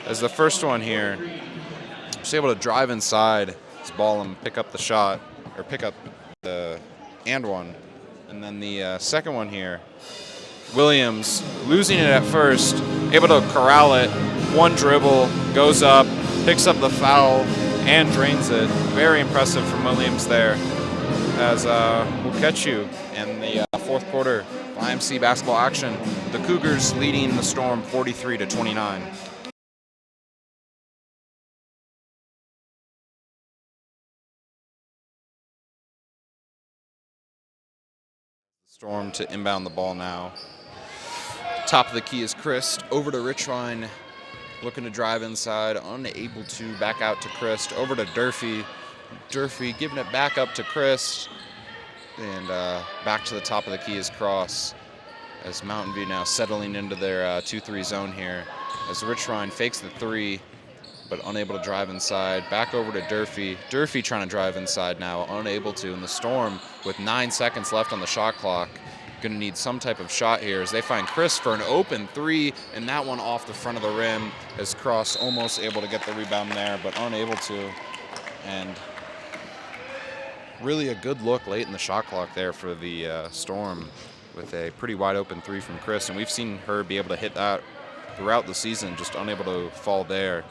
As the first one here, was able to drive inside as Ballum pick up the shot, or pick up the and one. And then the second one here, Williams losing it at first, able to corral it, one dribble, goes up, picks up the foul, and drains it. Very impressive from Williams there. As we'll catch you in the fourth quarter of IMC basketball action. The Cougars leading the Storm 43-29. Storm to inbound the ball now. Top of the key is Christ. Over to Richron, looking to drive inside, unable to. Back out to Christ. Over to Durfee. Durfee giving it back up to Christ. And back to the top of the key is Cross. As Mountain View now settling into their 2-3 zone here. As Richron fakes the three, but unable to drive inside. Back over to Durfee. Durfee trying to drive inside now, unable to. And the Storm, with 9 seconds left on the shot clock, going to need some type of shot here as they find Chris for an open three, and that one off the front of the rim as Cross almost able to get the rebound there, but unable to. And really a good look late in the shot clock there for the Storm with a pretty wide open three from Chris. And we've seen her be able to hit that throughout the season, just unable to fall there.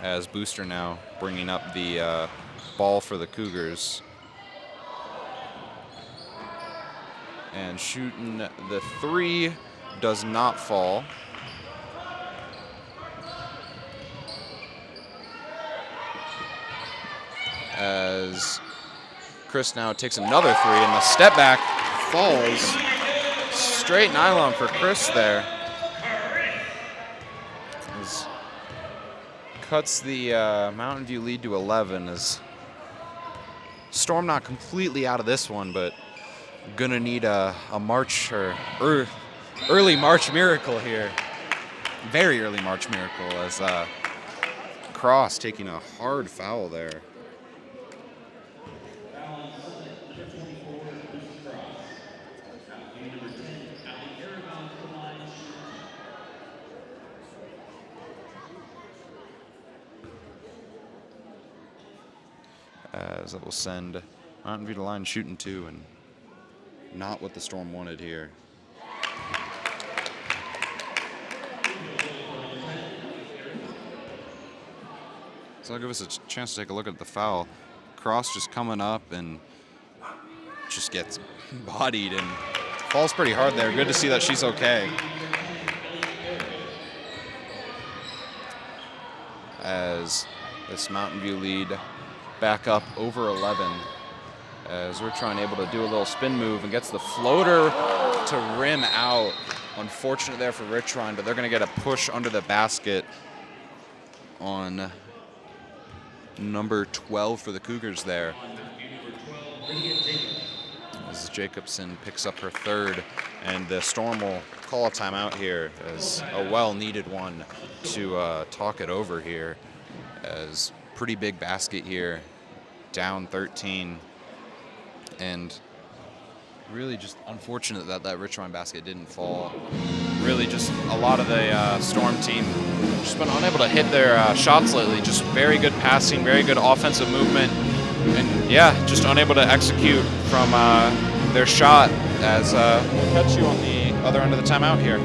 As Booster now bringing up the ball for the Cougars. and shooting the 3 does not fall. As Chris now takes another 3, and the step back falls. Straight nylon for Chris there. Cuts the Mountain View lead to 11. As Storm not completely out of this one, but gonna need a March or early March miracle here. Very early March miracle, as Cross taking a hard foul there. As that will send Mountain View to line shooting 2, and not what the Storm wanted here. So that'll give us a chance to take a look at the foul. Cross just coming up and just gets bodied and falls pretty hard there. Good to see that she's okay. As this Mountain View lead back up over 11, as we're trying able to do a little spin move and gets the floater to rim out. Unfortunate there for Richline, but they're going to get a push under the basket on number 12 for the Cougars there. As Jacobson picks up her 3rd, and the Storm will call a timeout here, as a well-needed one to talk it over here. As pretty big basket here, down 13, and really just unfortunate that that Richmond basket didn't fall. Really just a lot of the Storm team just been unable to hit their shots lately. Just very good passing, very good offensive movement, and yeah, just unable to execute from their shot. As we'll catch you on the other end of the timeout here.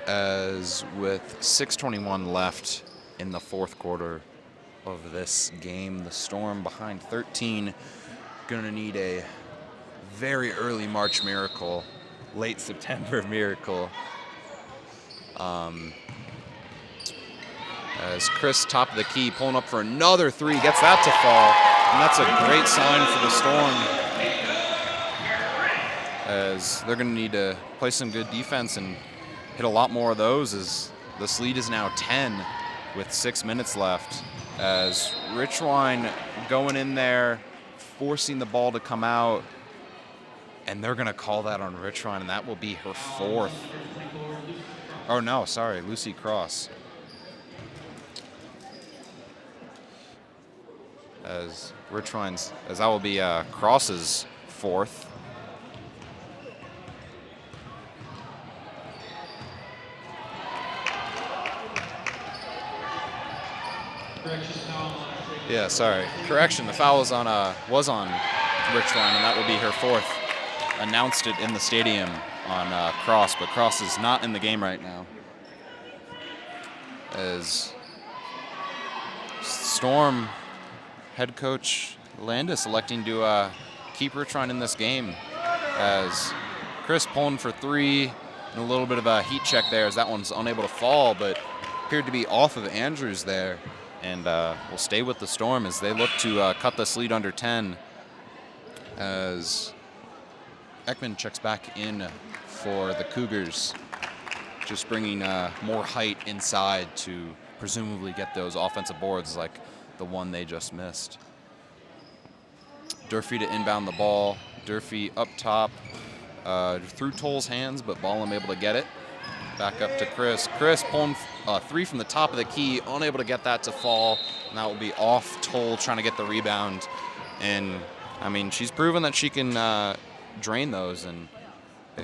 As with 6:21 left in the 4th quarter of this game, the Storm behind 13, gonna need a very early March miracle, late September miracle. As Chris, top of the key, pulling up for another 3, gets that to fall, and that's a great sign for the Storm, as they're gonna need to play some good defense and hit a lot more of those, as this lead is now 10 with 6 minutes left. As Richwine going in there, forcing the ball to come out, and they're going to call that on Richwine, and that will be her 4th. Oh, no, sorry, Lucy Cross. As Richwine's, as that will be Cross's 4th. Yeah, sorry. Correction, the foul was on Richline, and that will be her 4th. Announced it in the stadium on Cross, but Cross is not in the game right now. As Storm head coach Landis electing to keep Richline in this game, as Chris pulling for 3, and a little bit of a heat check there, as that one's unable to fall, but appeared to be off of Andrews there. And will stay with the Storm as they look to cut this lead under 10, as Ekman checks back in for the Cougars, just bringing more height inside to presumably get those offensive boards like the one they just missed. Durfee to inbound the ball. Durfee up top, through Toll's hands, but Ballum able to get it. Back up to Chris. Chris pulling 3 from the top of the key, unable to get that to fall, and that will be off Toll trying to get the rebound. And, I mean, she's proven that she can drain those, and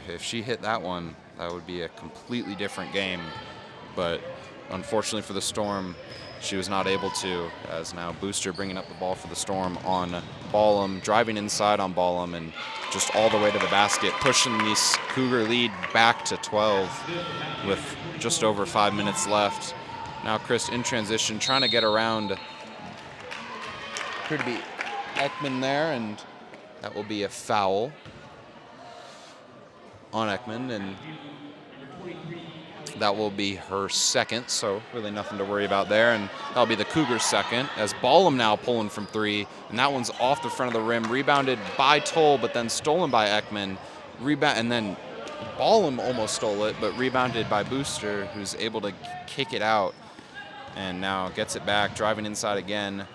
if she hit that one, that would be a completely different game. But unfortunately for the Storm, she was not able to, as now Booster bringing up the ball for the Storm on Ballum, driving inside on Ballum, and just all the way to the basket, pushing this Cougar lead back to 12 with just over 5 minutes left. Now Chris in transition, trying to get around. Appear to be Ekman there, and that will be a foul on Ekman, and that will be her second, so really nothing to worry about there. And that'll be the Cougars' second, as Ballum now pulling from three, and that one's off the front of the rim, rebounded by Toll, but then stolen by Ekman. And then Ballum almost stole it, but rebounded by Booster, who's able to kick it out, and now gets it back, driving inside again,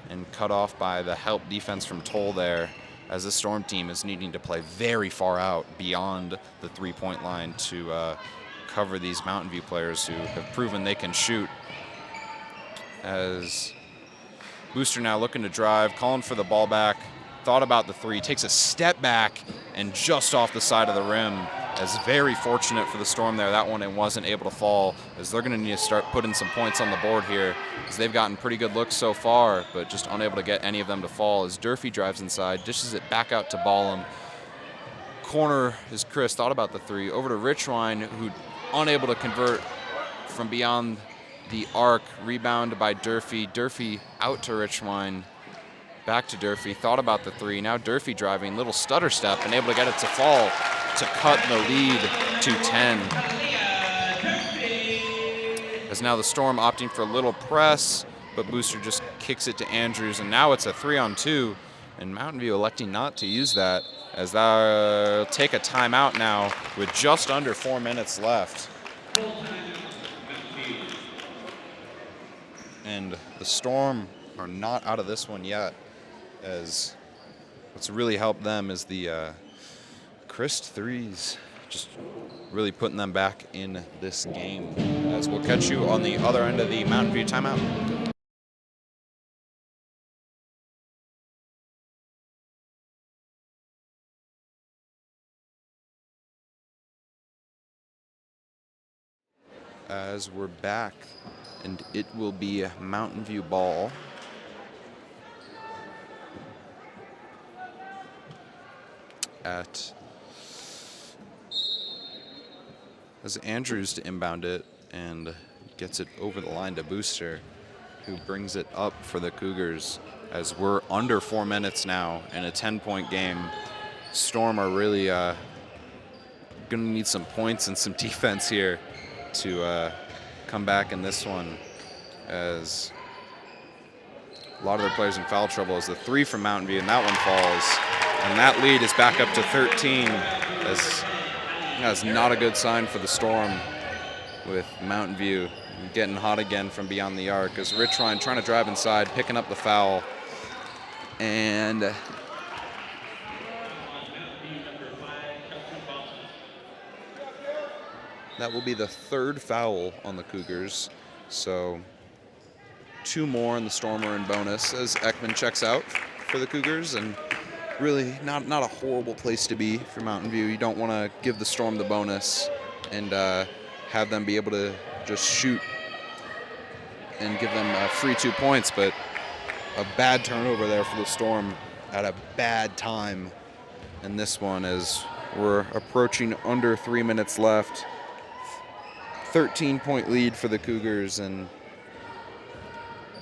and cut off by the help defense from Toll there, as the Storm team is needing to play very far out beyond the three-point line to cover these Mountain View players who have proven they can shoot. As Booster now looking to drive, calling for the ball back, thought about the three, takes a step back and just off the side of the rim. As very fortunate for the Storm there, that one it wasn't able to fall, as they're going to need to start putting some points on the board here, as they've gotten pretty good looks so far, but just unable to get any of them to fall. As Durfee drives inside, dishes it back out to Ballum. Corner is Chris, thought about the three, over to Richwine, who unable to convert from beyond the arc. Rebound by Durfee. Durfee out to Richwine. Back to Durfee. Thought about the three. Now Durfee driving. Little stutter step and able to get it to fall to cut the lead to 10. As now the Storm opting for a little press, but Booster just kicks it to Andrews, and now it's a 3-on-2, and Mountain View electing not to use that, as they'll take a timeout now with just under 4 minutes left. And the Storm are not out of this one yet, as what's really helped them is the crisp threes, just really putting them back in this game. As we'll catch you on the other end of the Mountain View timeout. As we're back, and it will be Mountain View ball. As Andrews to inbound it and gets it over the line to Booster, who brings it up for the Cougars, as we're under 4 minutes now in a 10-point game. Storm are really going to need some points and some defense here to come back in this one, as a lot of their players in foul trouble. As the three from Mountain View, and that one falls, and that lead is back up to 13, as that's not a good sign for the Storm, with Mountain View getting hot again from beyond the arc, as Richrine trying to drive inside, picking up the foul, and that will be the third foul on the Cougars. So 2 more, and the Storm are in bonus as Ekman checks out for the Cougars, and really not a horrible place to be for Mountain View. You don't want to give the Storm the bonus and have them be able to just shoot and give them a free 2 points, but a bad turnover there for the Storm at a bad time in this one, as we're approaching under 3 minutes left. 13-point lead for the Cougars, and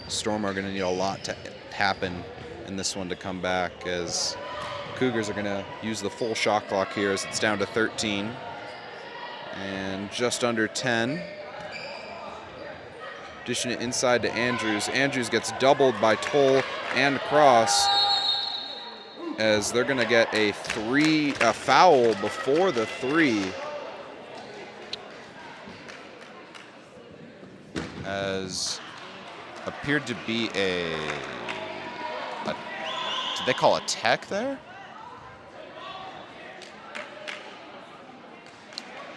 Storm are going to need a lot to happen in this one to come back, as Cougars are going to use the full shot clock here, as it's down to 13 and just under 10. Dishing it inside to Andrews. Andrews gets doubled by Toll and Cross, as they're going to get a foul before the three, as appeared to be did they call a tech there?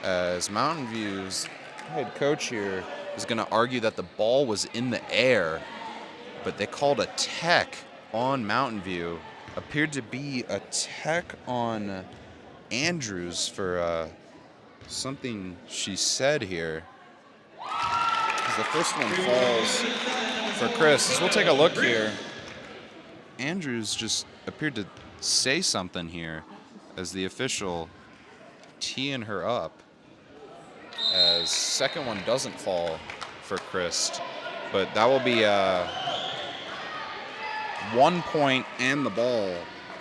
As Mountain View's head coach here is going to argue that the ball was in the air, but they called a tech on Mountain View. Appeared to be a tech on Andrews for something she said here. As the first one falls for Chris. As we'll take a look here. Andrews just appeared to say something here as the official teeing her up. As second one doesn't fall for Christ, but that will be 1 point and the ball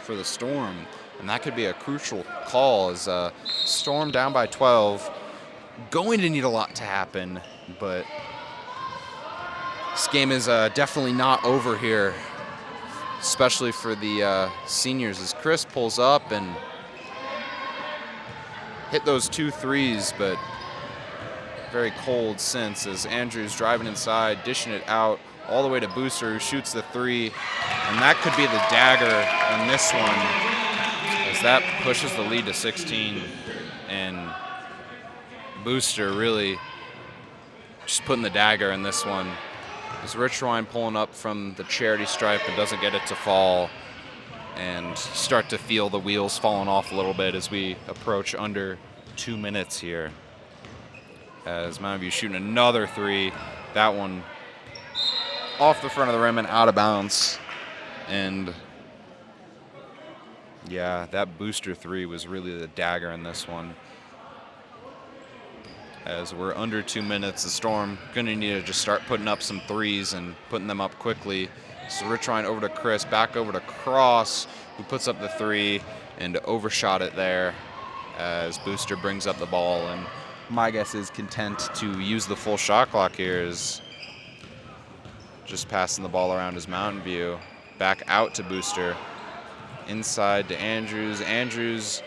for the Storm, and that could be a crucial call as Storm down by 12, going to need a lot to happen, but this game is definitely not over here, especially for the seniors, as Chris pulls up and hit those 2 threes, but very cold since, as Andrews driving inside, dishing it out all the way to Booster, who shoots the 3, and that could be the dagger in this one, as that pushes the lead to 16, and Booster really just putting the dagger in this one. As Rich Ryan pulling up from the charity stripe and doesn't get it to fall, and start to feel the wheels falling off a little bit as we approach under 2 minutes here. As Mountain View shooting another 3, that one off the front of the rim and out of bounds. And yeah, that Booster 3 was really the dagger in this one. As we're under 2 minutes, the Storm gonna need to just start putting up some 3s and putting them up quickly. So Rich Ryan over to Chris, back over to Cross, who puts up the 3 and overshot it there as Booster brings up the ball. And my guess is content to use the full shot clock here, is just passing the ball around his Mountain View. Back out to Booster. Inside to Andrews. Andrews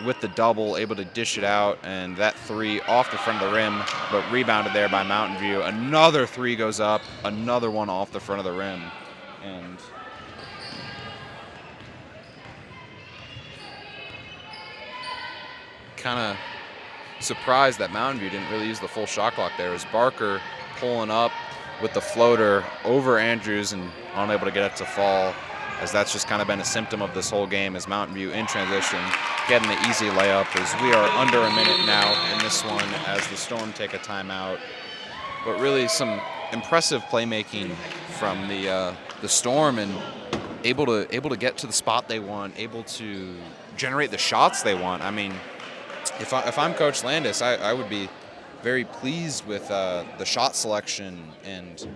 with the double, able to dish it out, and that 3 off the front of the rim, but rebounded there by Mountain View. Another 3 goes up, another one off the front of the rim. And kind of surprised that Mountain View didn't really use the full shot clock there, as Barker pulling up with the floater over Andrews and unable to get it to fall, as that's just kind of been a symptom of this whole game, as Mountain View in transition getting the easy layup, as we are under a minute now in this one as the Storm take a timeout. But really some impressive playmaking from the Storm, and able to get to the spot they want, able to generate the shots they want. I mean, if I'm Coach Landis, I would be very pleased with the shot selection, and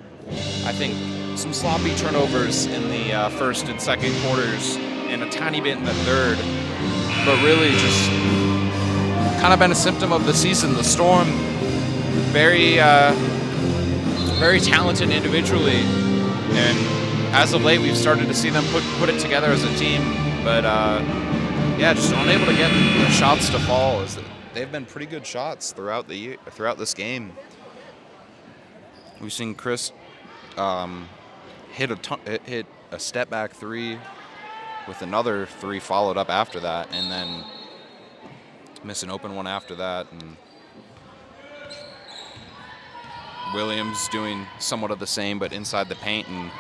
I think some sloppy turnovers in the first and second quarters and a tiny bit in the third, but really just kind of been a symptom of the season. The Storm, very talented individually, and as of late we've started to see them put it together as a team, but yeah, just unable to get the shots to fall. They've been pretty good shots throughout this game. We've seen Chris hit a step back 3 with another 3 followed up after that, and then miss an open one after that. And Williams doing somewhat of the same, but inside the paint, and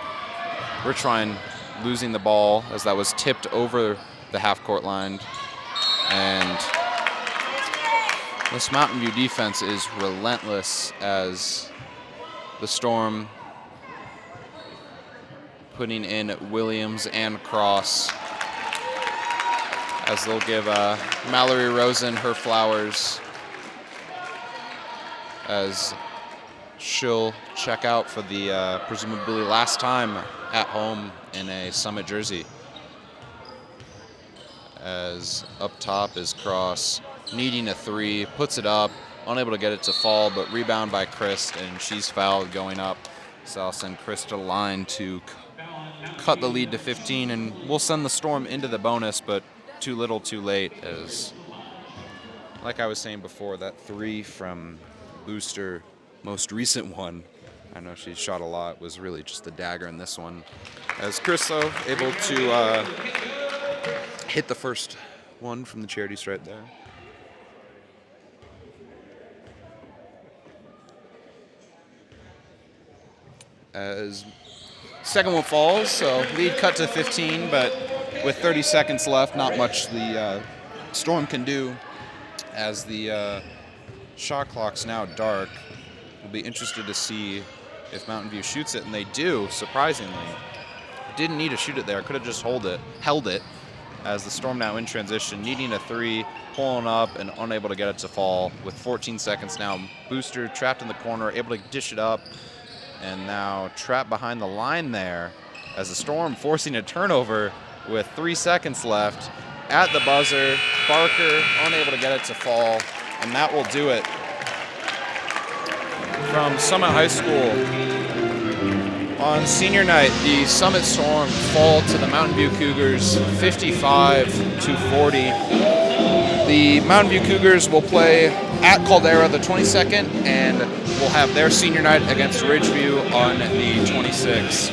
Rich Ryan losing the ball as that was tipped over the half-court line. And this Mountain View defense is relentless, as the Storm putting in Williams and Cross, as they'll give Mallory Rosen her flowers, as she'll check out for the presumably last time at home in a Summit jersey. As up top is Cross, needing a 3, puts it up, unable to get it to fall, but rebound by Chris, and she's fouled going up. So I'll send Chris to the line to cut the lead to 15, and we'll send the Storm into the bonus, but too little too late, as, like I was saying before, that 3 from Booster, most recent one, I know she shot a lot, was really just the dagger in this one. As Chris, though, able to hit the first one from the charity stripe there. As second one falls, so lead cut to 15, but with 30 seconds left, not much the Storm can do, as the shot clock's now dark. We'll be interested to see if Mountain View shoots it, and they do, surprisingly. didn't need to shoot it there. Could have just held it. As the Storm now in transition, needing a 3, pulling up and unable to get it to fall. With 14 seconds now, Booster trapped in the corner, able to dish it up, and now trapped behind the line there. As the Storm forcing a turnover with 3 seconds left. At the buzzer, Barker unable to get it to fall, and that will do it. From Summit High School, on senior night, the Summit Storm fall to the Mountain View Cougars 55-40. The Mountain View Cougars will play at Caldera the 22nd and will have their senior night against Ridgeview on the 26th.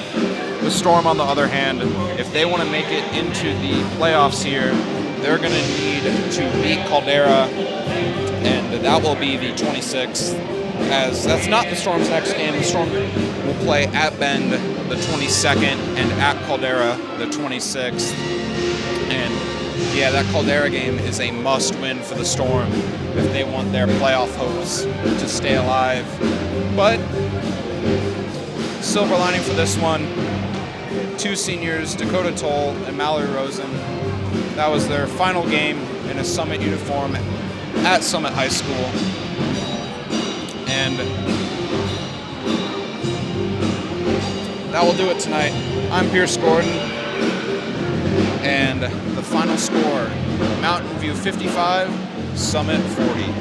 The Storm, on the other hand, if they want to make it into the playoffs here, they're going to need to beat Caldera, and that will be the 26th. As that's not the Storm's next game. The Storm will play at Bend the 22nd and at Caldera the 26th. And yeah, that Caldera game is a must-win for the Storm if they want their playoff hopes to stay alive. But silver lining for this one, 2 seniors, Dakota Toll and Mallory Rosen. That was their final game in a Summit uniform at Summit High School. And that will do it tonight. I'm Pierce Gordon, and the final score, Mountain View 55, Summit 40.